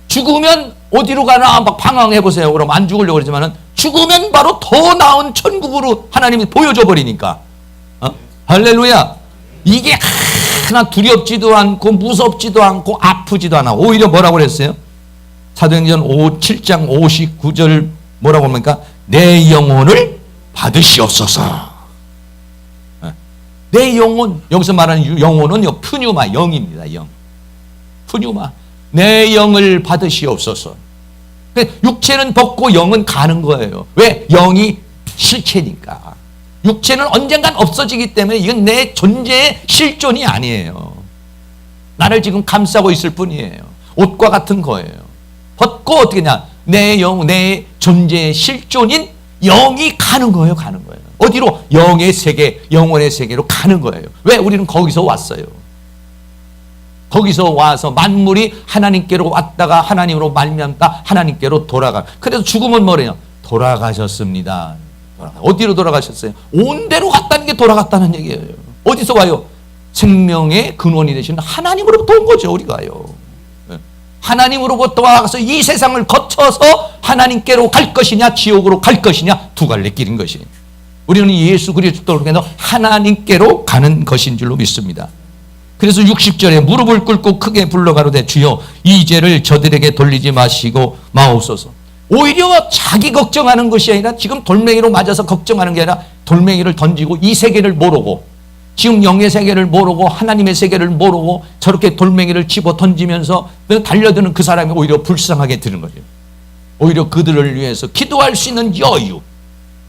죽으면 어디로 가나 막 방황해 보세요. 그럼 안 죽으려고 그러지만은 죽으면 바로 더 나은 천국으로 하나님이 보여줘 버리니까. 할렐루야. 이게 하나 두렵지도 않고 무섭지도 않고 아프지도 않아. 오히려 뭐라고 그랬어요? 사도행전 7장 59절 뭐라고 합니까? 내 영혼을 받으시옵소서. 내 영혼, 여기서 말하는 영혼은요, 푸뉴마, 영입니다. 영. 푸뉴마. 내 영을 받으시옵소서. 육체는 벗고 영은 가는 거예요. 왜? 영이 실체니까. 육체는 언젠간 없어지기 때문에 이건 내 존재의 실존이 아니에요. 나를 지금 감싸고 있을 뿐이에요. 옷과 같은 거예요. 벗고 어떻게 냐? 내 영, 내 존재의 실존인 영이 가는 거예요. 가는 거예요. 어디로? 영의 세계, 영혼의 세계로 가는 거예요. 왜? 우리는 거기서 왔어요. 거기서 와서 만물이 하나님께로 왔다가 하나님으로 말미암다 하나님께로 돌아가. 그래서 죽음은 뭐래요? 돌아가셨습니다. 어디로 돌아가셨어요? 온 데로 갔다는 게 돌아갔다는 얘기예요. 어디서 와요? 생명의 근원이 되시는 하나님으로부터 온 거죠. 우리가요. 하나님으로부터 와서 이 세상을 거쳐서 하나님께로 갈 것이냐 지옥으로 갈 것이냐 두 갈래 길인 것이. 우리는 예수 그리스도로 통해서 하나님께로 가는 것인 줄로 믿습니다. 그래서 60절에 무릎을 꿇고 크게 불러가로되 주여 이 죄를 저들에게 돌리지 마시고 마옵소서. 오히려 자기 걱정하는 것이 아니라 지금 돌멩이로 맞아서 걱정하는 게 아니라 돌멩이를 던지고 이 세계를 모르고 지금 영의 세계를 모르고 하나님의 세계를 모르고 저렇게 돌멩이를 집어 던지면서 달려드는 그 사람이 오히려 불쌍하게 드는 거죠. 오히려 그들을 위해서 기도할 수 있는 여유.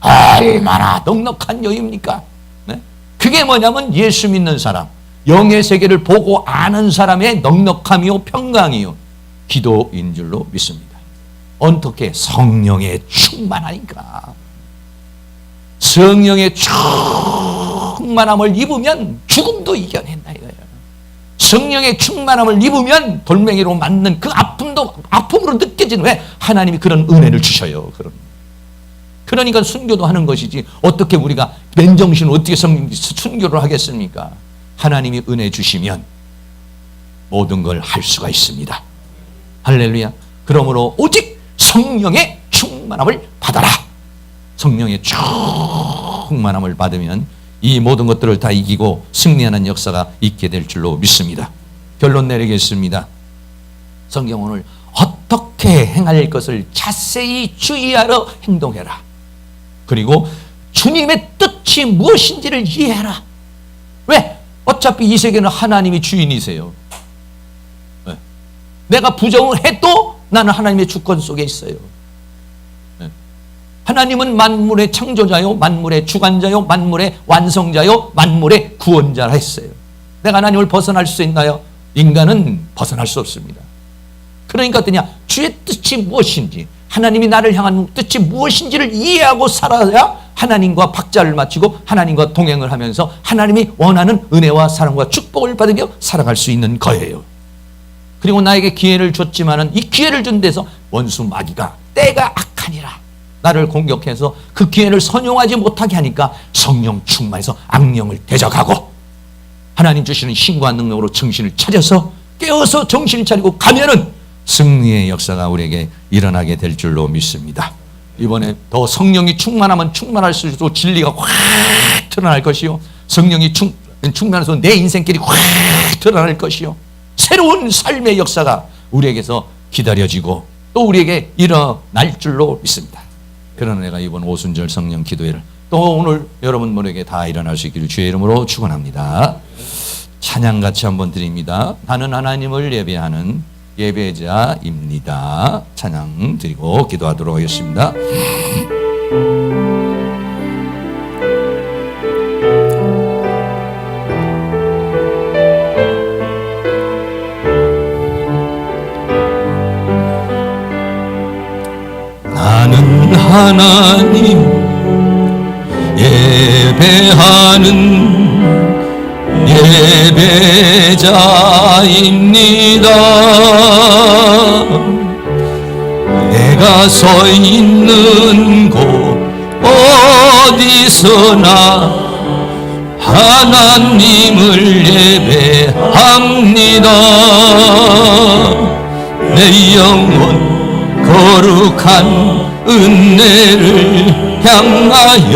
얼마나 넉넉한 여유입니까? 네? 그게 뭐냐면 예수 믿는 사람, 영의 세계를 보고 아는 사람의 넉넉함이요 평강이요 기도인 줄로 믿습니다. 어떻게? 성령의 충만하니까. 성령의 충만함을 입으면 죽음도 이겨낸다 이거예요. 성령의 충만함을 입으면 돌멩이로 맞는 그 아픔도 아픔으로 느껴지는. 왜? 하나님이 그런 은혜를 주셔요. 그러니까 순교도 하는 것이지 어떻게 우리가 맨정신으로 어떻게 순교를 하겠습니까? 하나님이 은혜 주시면 모든 걸 할 수가 있습니다. 할렐루야. 그러므로 오직 성령의 충만함을 받아라. 성령의 충만함을 받으면 이 모든 것들을 다 이기고 승리하는 역사가 있게 될 줄로 믿습니다. 결론 내리겠습니다. 성경 오늘 어떻게 행할 것을 자세히 주의하러 행동해라. 그리고 주님의 뜻이 무엇인지를 이해해라. 왜? 어차피 이 세계는 하나님이 주인이세요. 네. 내가 부정을 해도 나는 하나님의 주권 속에 있어요. 네. 하나님은 만물의 창조자요, 만물의 주관자요, 만물의 완성자요, 만물의 구원자라 했어요. 내가 하나님을 벗어날 수 있나요? 인간은 벗어날 수 없습니다. 그러니까 어떠냐? 주의 뜻이 무엇인지, 하나님이 나를 향한 뜻이 무엇인지를 이해하고 살아야 하나님과 박자를 맞추고 하나님과 동행을 하면서 하나님이 원하는 은혜와 사랑과 축복을 받으며 살아갈 수 있는 거예요. 그리고 나에게 기회를 줬지만은 이 기회를 준 데서 원수 마귀가 때가 악하니라 나를 공격해서 그 기회를 선용하지 못하게 하니까 성령 충만해서 악령을 대적하고 하나님 주시는 힘과 능력으로 정신을 차려서 깨어서 정신을 차리고 가면은 승리의 역사가 우리에게 일어나게 될 줄로 믿습니다. 이번에 더 성령이 충만하면 충만할수록 진리가 확 드러날 것이요, 성령이 충만해서 내 인생길이 확 드러날 것이요, 새로운 삶의 역사가 우리에게서 기다려지고 또 우리에게 일어날 줄로 믿습니다. 그러나 내가 이번 오순절 성령 기도회를 또 오늘 여러분들에게 다 일어날 수 있기를 주의 이름으로 축원합니다. 찬양 같이 한번 드립니다. 나는 하나님을 예배하는 예배자입니다. 찬양 드리고 기도하도록 하겠습니다. 나는 하나님 예배하는 예배자입니다. 내가 서 있는 곳 어디서나 하나님을 예배합니다. 내 영혼 거룩한 은혜를 향하여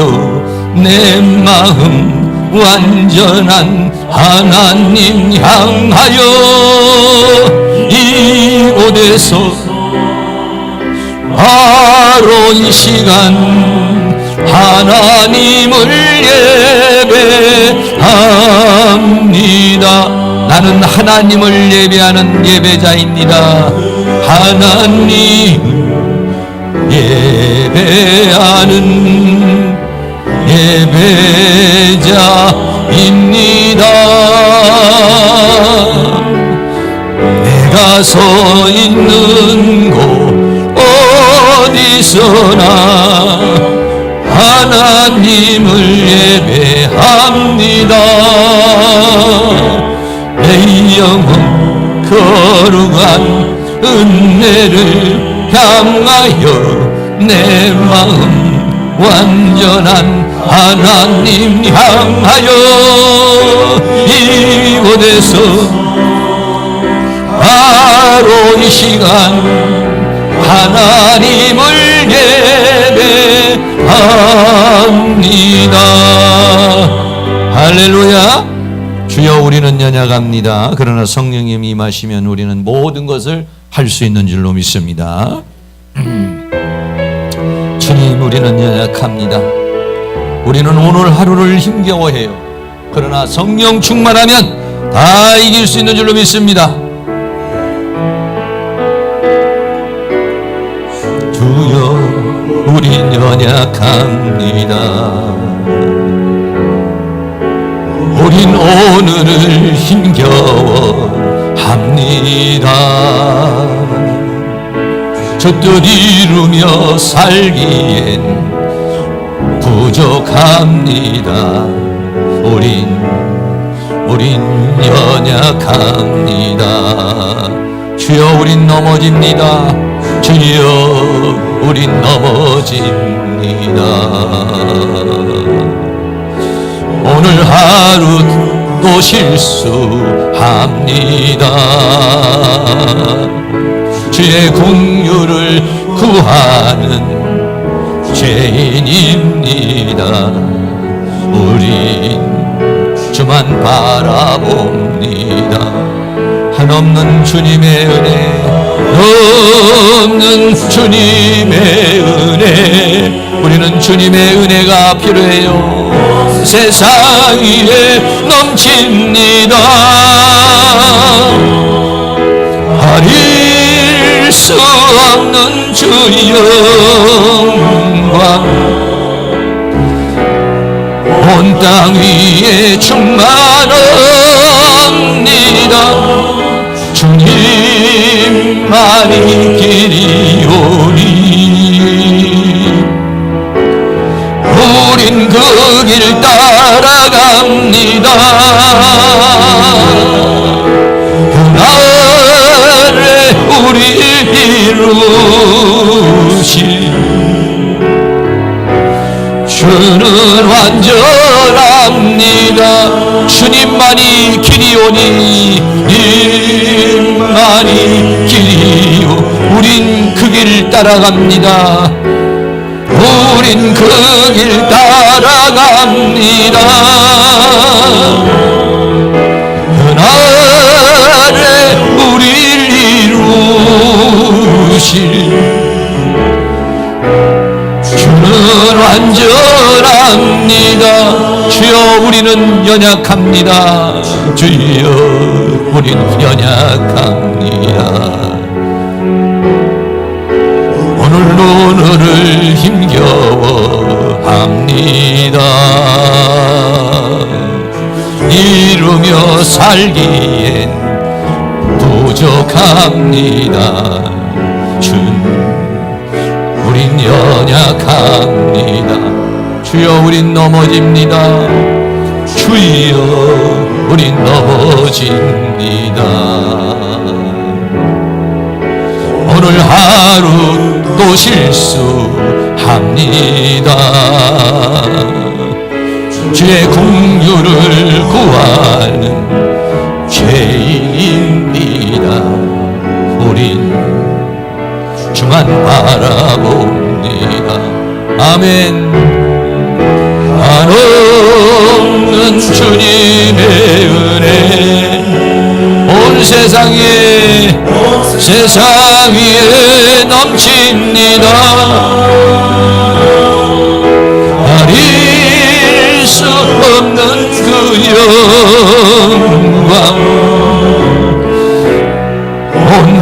내 마음 완전한 하나님 향하여 이곳에서 바로 이 시간 하나님을 예배합니다. 나는 하나님을 예배하는 예배자입니다. 하나님 예배하는 예배자입니다. 내가 서 있는 곳 어디서나 하나님을 예배합니다. 내 영혼 거룩한 은혜를 향하여 내 마음 완전한 하나님 향하여 이곳에서 바로 이 시간 하나님을 예배합니다. 할렐루야. 주여 우리는 연약합니다. 그러나 성령님이 임하시면 우리는 모든 것을 할 수 있는 줄로 믿습니다. 주님, 우리는 연약합니다. 우리는 오늘 하루를 힘겨워해요. 그러나 성령 충만하면 다 이길 수 있는 줄로 믿습니다. 주여 우린 연약합니다. 우린 오늘을 힘겨워합니다. 저 뜻 이루며 살기엔 부족합니다. 우린 연약합니다. 주여 우린 넘어집니다. 주여 우린 넘어집니다. 오늘 하루도 실수합니다. 주의 긍휼을 구하는 죄인입니다. 우린 주만 바라봅니다. 한없는 주님의 은혜, 없는 주님의 은혜, 우리는 주님의 은혜가 필요해요. 세상 위에 넘칩니다. 가릴 수 없는 주의 영광 온 땅 위에 충만합니다. 주님만이 길이오니 우린 그 길 따라갑니다. 그날에 우리 이루실 주는 완전합니다. 주님만이 길이오니 님만이 길이요 우린 그 길 따라갑니다. 우린 그 길 따라갑니다. 그날에 우리를 이루실 주는 완전합니다. 주여 우리는 연약합니다. 주여 우리는 연약합니다. 오늘을 힘겨워합니다. 이루며 살기엔 부족합니다. 우린 연약합니다. 주여 우린 넘어집니다. 주여 우린 넘어집니다. 오늘 하루 또 실수합니다. 주의 긍휼을 구하는 죄인입니다. 우린 주만 바라봅니다. 아멘. 한없는 주님의 은혜 온 세상 위에 넘칩니다. 가릴 수 없는 그 영광 온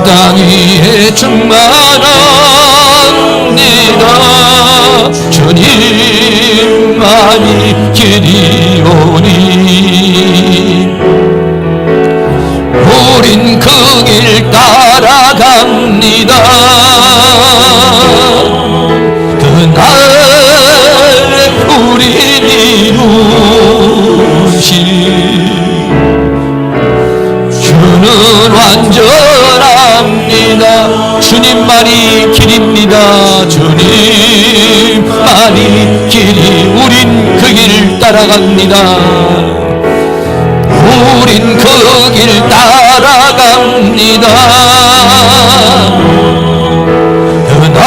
땅 위에 충만합니다. 주님만이 길이오니 우린 그 길 따라갑니다. 그날 우린 이루신 주는 완전합니다. 주님만이 길입니다. 주님만이 길이 우린 그 길 따라갑니다. 우린 그 길 따라갑니다. 그날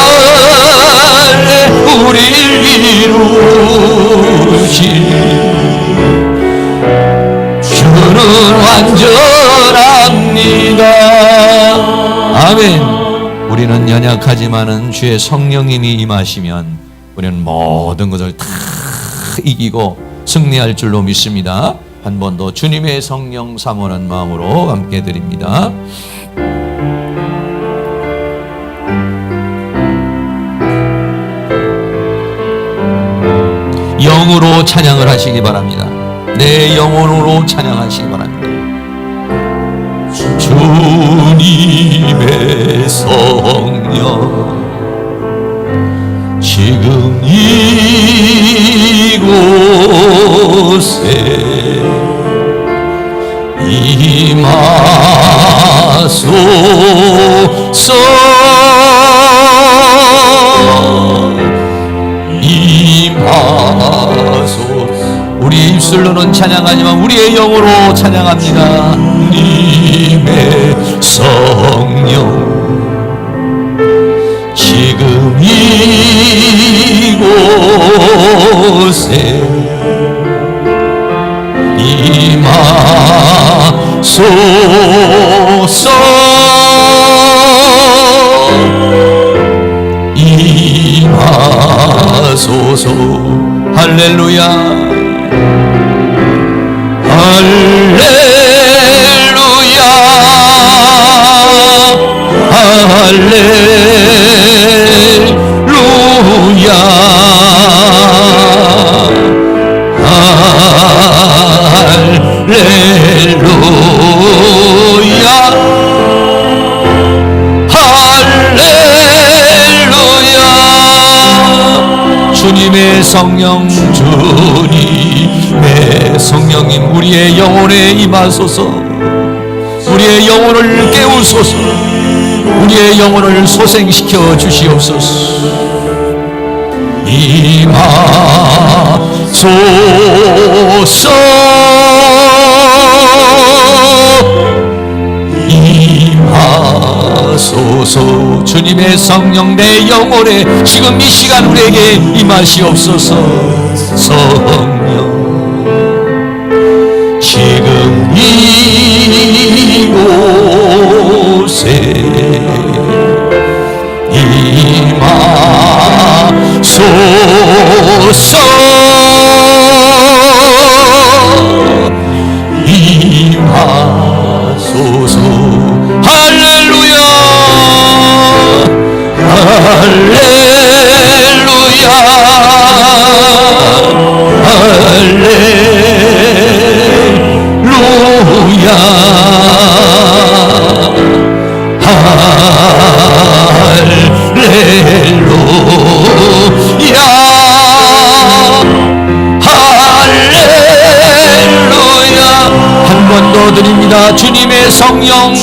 우릴 이루신 주는 완전합니다. 아멘. 우리는 연약하지만은 주의 성령님이 임하시면 우리는 모든 것을 다 이기고 승리할 줄로 믿습니다. 한 번 더 주님의 성령 사모하는 마음으로 함께 드립니다. 영으로 찬양을 하시기 바랍니다. 내 영혼으로 찬양하시기 바랍니다. 주님의 성령 지금 이곳에 임하소서. 우리 입술로는 찬양하지만 우리의 영으로 찬양합니다. 주님의 성령 지금 이곳에 임하소서. 임하소서. 할렐루야 할렐루야 할렐루야 할렐루야. 주님의 성령 주님의 성령님 우리의 영혼에 임하소서. 우리의 영혼을 깨우소서. 우리의 영혼을 소생시켜 주시옵소서. 임하소서. 임하소서. 주님의 성령 내 영혼에 지금 이 시간 우리에게 임하시옵소서. 성령 지금 이곳에 임하소서. 임하소서. 할렐루야 할렐루야 할렐루야 할렐루야. 한 번 더 드립니다. 주님의 성령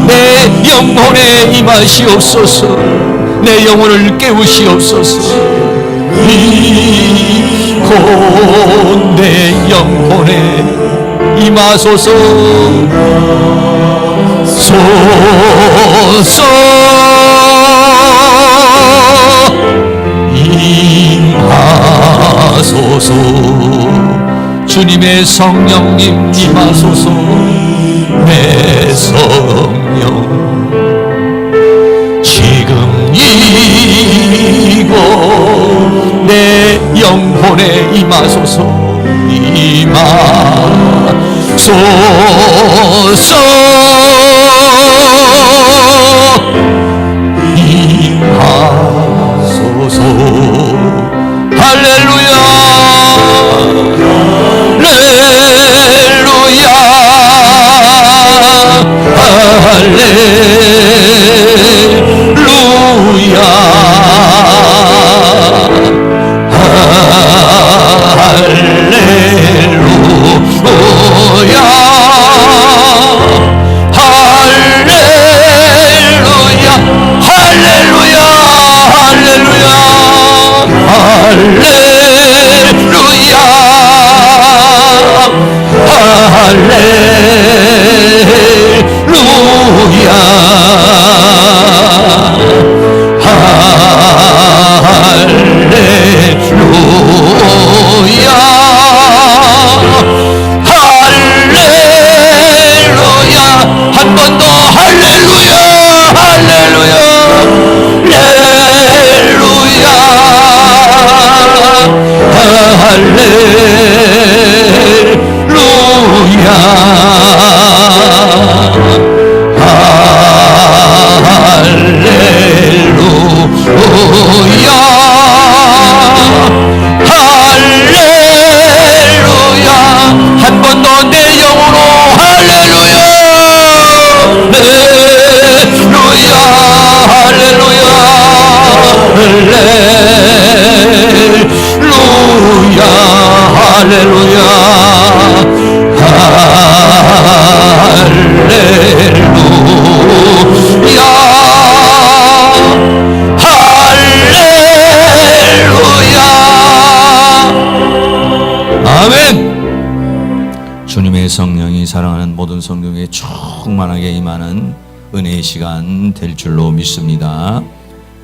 내 영혼에 임하시옵소서. 내 영혼을 깨우시옵소서. 이곳 내 영혼에 임하소서. 임하소서. 주님의 성령님 임하소서. 내 성령 지금 이곳 내 영혼에 임하소서. 임하소서. 임하소서. 할렐루야. 할렐루야. 할렐루야. 주님의 성령이 사랑하는 모든 성도에게 충만하게 임하는 은혜의 시간 될 줄로 믿습니다.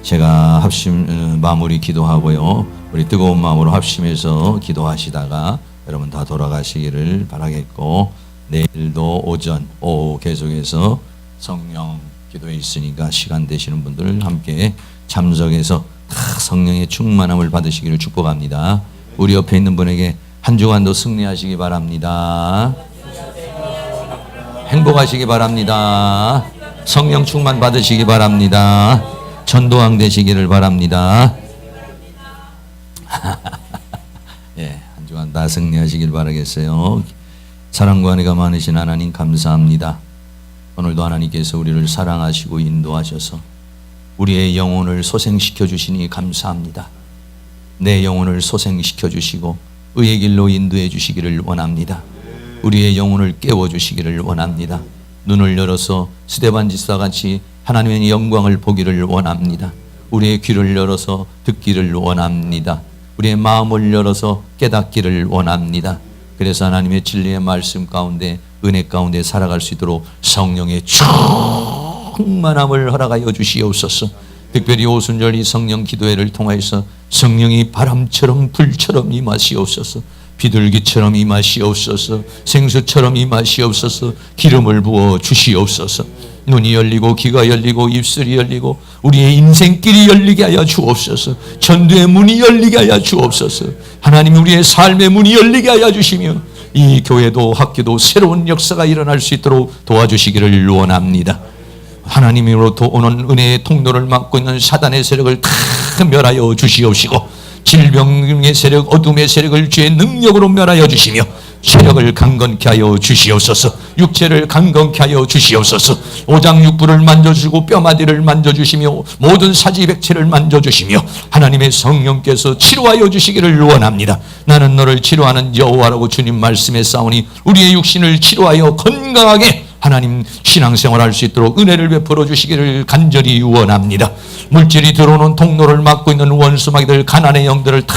제가 합심 마무리 기도하고요, 우리 뜨거운 마음으로 합심해서 기도하시다가 여러분 다 돌아가시기를 바라겠고, 내일도 오전 오후 계속해서 성령 기도에 있으니까 시간 되시는 분들 함께 참석해서 다 성령의 충만함을 받으시기를 축복합니다. 우리 옆에 있는 분에게 한 주간도 승리하시기 바랍니다. 행복하시기 바랍니다. 성령 충만 받으시기 바랍니다. 전도왕 되시기를 바랍니다. 예, 한 주간 다 승리하시길 바라겠어요. 사랑과 은혜가 많으신 하나님 감사합니다. 오늘도 하나님께서 우리를 사랑하시고 인도하셔서 우리의 영혼을 소생시켜 주시니 감사합니다. 내 영혼을 소생시켜 주시고 의의 길로 인도해 주시기를 원합니다. 우리의 영혼을 깨워 주시기를 원합니다. 눈을 열어서 스데반 지사와 같이 하나님의 영광을 보기를 원합니다. 우리의 귀를 열어서 듣기를 원합니다. 우리의 마음을 열어서 깨닫기를 원합니다. 그래서 하나님의 진리의 말씀 가운데 은혜 가운데 살아갈 수 있도록 성령의 충만함을 허락하여 주시옵소서. 특별히 오순절 이 성령 기도회를 통하여서 성령이 바람처럼 불처럼 임하시옵소서. 비둘기처럼 임하시옵소서. 생수처럼 임하시옵소서. 기름을 부어 주시옵소서. 눈이 열리고 귀가 열리고 입술이 열리고 우리의 인생길이 열리게 하여 주옵소서. 전도의 문이 열리게 하여 주옵소서. 하나님 우리의 삶의 문이 열리게 하여 주시며 이 교회도 학교도 새로운 역사가 일어날 수 있도록 도와주시기를 원합니다. 하나님으로부터 오는 은혜의 통로를 막고 있는 사단의 세력을 다 멸하여 주시옵시고, 질병의 세력, 어둠의 세력을 주의 능력으로 멸하여 주시며, 체력을 강건케 하여 주시옵소서. 육체를 강건케 하여 주시옵소서. 오장육부를 만져주시고 뼈마디를 만져주시며 모든 사지백체를 만져주시며 하나님의 성령께서 치료하여 주시기를 원합니다. 나는 너를 치료하는 여호와라고 주님 말씀에 싸우니 우리의 육신을 치료하여 건강하게 하나님 신앙생활 할 수 있도록 은혜를 베풀어 주시기를 간절히 원합니다. 물질이 들어오는 통로를 막고 있는 원수마귀들, 가난의 영들을 다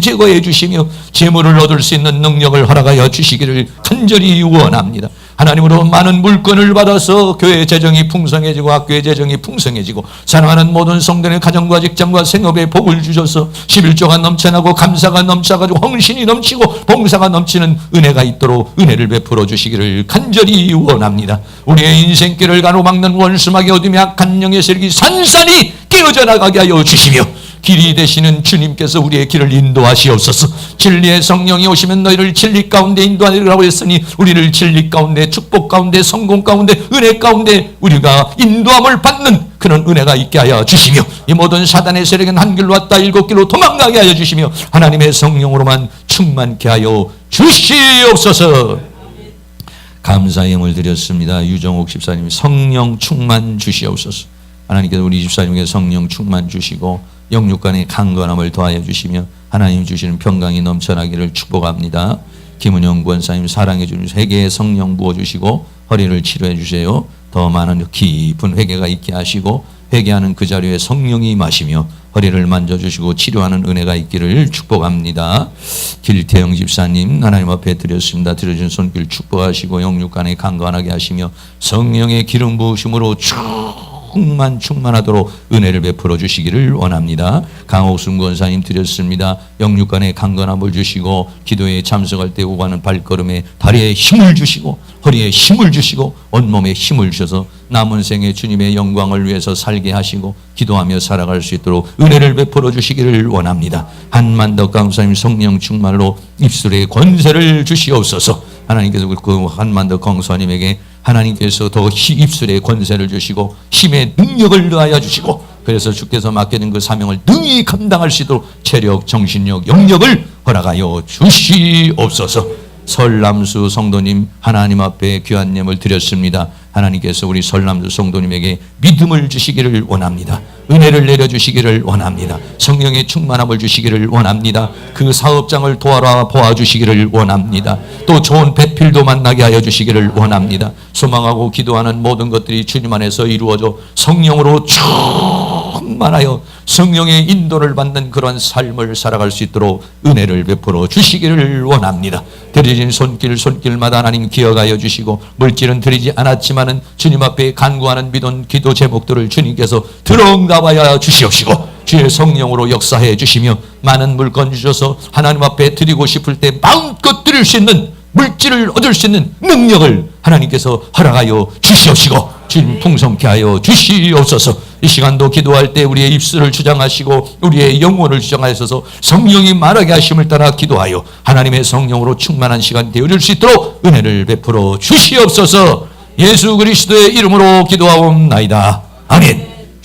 제거해 주시며 재물을 얻을 수 있는 능력을 허락하여 주시기를 간절히 원합니다. 하나님으로 많은 물건을 받아서 교회 재정이 풍성해지고 학교의 재정이 풍성해지고 사랑하는 모든 성도의 가정과 직장과 생업에 복을 주셔서 11조가 넘쳐나고 감사가 넘쳐가지고 헌신이 넘치고 봉사가 넘치는 은혜가 있도록 은혜를 베풀어 주시기를 간절히 원합니다. 우리의 인생길을 가로막는 원수마귀 어둠의 악한 영의 세력이 산산이 깨어져 나가게 하여 주시며 길이 되시는 주님께서 우리의 길을 인도하시옵소서. 진리의 성령이 오시면 너희를 진리 가운데 인도하리라고 했으니 우리를 진리 가운데, 축복 가운데, 성공 가운데, 은혜 가운데 우리가 인도함을 받는 그런 은혜가 있게 하여 주시며 이 모든 사단의 세력은 한 길로 왔다 7길로 도망가게 하여 주시며 하나님의 성령으로만 충만케 하여 주시옵소서. 감사의 영을 드렸습니다. 유정옥 집사님이 성령 충만 주시옵소서. 하나님께서 우리 집사님에게 성령 충만 주시고 영육간의 강건함을 더하여 주시며 하나님 주시는 평강이 넘쳐나기를 축복합니다. 김은영 권사님 사랑해 주시며 회개의 성령 부어주시고 허리를 치료해 주세요. 더 많은 깊은 회개가 있게 하시고 회개하는 그 자리에 성령이 임하시며 허리를 만져주시고 치료하는 은혜가 있기를 축복합니다. 길태영 집사님 하나님 앞에 드렸습니다. 드려진 손길 축복하시고 영육간에 강건하게 하시며 성령의 기름 부으심으로 충만하도록 은혜를 베풀어 주시기를 원합니다. 강옥순 권사님 드렸습니다. 영육간에 강건함을 주시고 기도에 참석할 때 오가는 발걸음에 다리에 힘을 주시고 허리에 힘을 주시고 온몸에 힘을 주셔서 남은 생에 주님의 영광을 위해서 살게 하시고 기도하며 살아갈 수 있도록 은혜를 베풀어 주시기를 원합니다. 한만덕 강사님 성령 충만으로 입술에 권세를 주시옵소서. 하나님께서 그 한만덕 강사님에게 하나님께서 더 입술에 권세를 주시고 힘의 능력을 더하여 주시고 그래서 주께서 맡겨진 그 사명을 능히 감당할 수 있도록 체력, 정신력, 영력을 허락하여 주시옵소서. 설남수 성도님 하나님 앞에 귀한 예물 드렸습니다. 하나님께서 우리 설남수 성도님에게 믿음을 주시기를 원합니다. 은혜를 내려주시기를 원합니다. 성령의 충만함을 주시기를 원합니다. 그 사업장을 도와주시기를 원합니다. 또 좋은 배필도 만나게 하여 주시기를 원합니다. 소망하고 기도하는 모든 것들이 주님 안에서 이루어져 성령으로 충만하여 성령의 인도를 받는 그런 삶을 살아갈 수 있도록 은혜를 베풀어 주시기를 원합니다. 드려진 손길마다 하나님 기억하여 주시고 물질은 드리지 않았지만은 주님 앞에 간구하는 믿음 기도 제목들을 주님께서 들어응답하여 주시옵시고 주의 성령으로 역사해 주시며 많은 물건 주셔서 하나님 앞에 드리고 싶을 때 마음껏 드릴 수 있는 물질을 얻을 수 있는 능력을 하나님께서 허락하여 주시옵시고 주님 풍성케 하여 주시옵소서. 이 시간도 기도할 때 우리의 입술을 주장하시고 우리의 영혼을 주장하셔서 성령이 말하게 하심을 따라 기도하여 하나님의 성령으로 충만한 시간 되어질 수 있도록 은혜를 베풀어 주시옵소서. 예수 그리스도의 이름으로 기도하옵나이다. 아멘.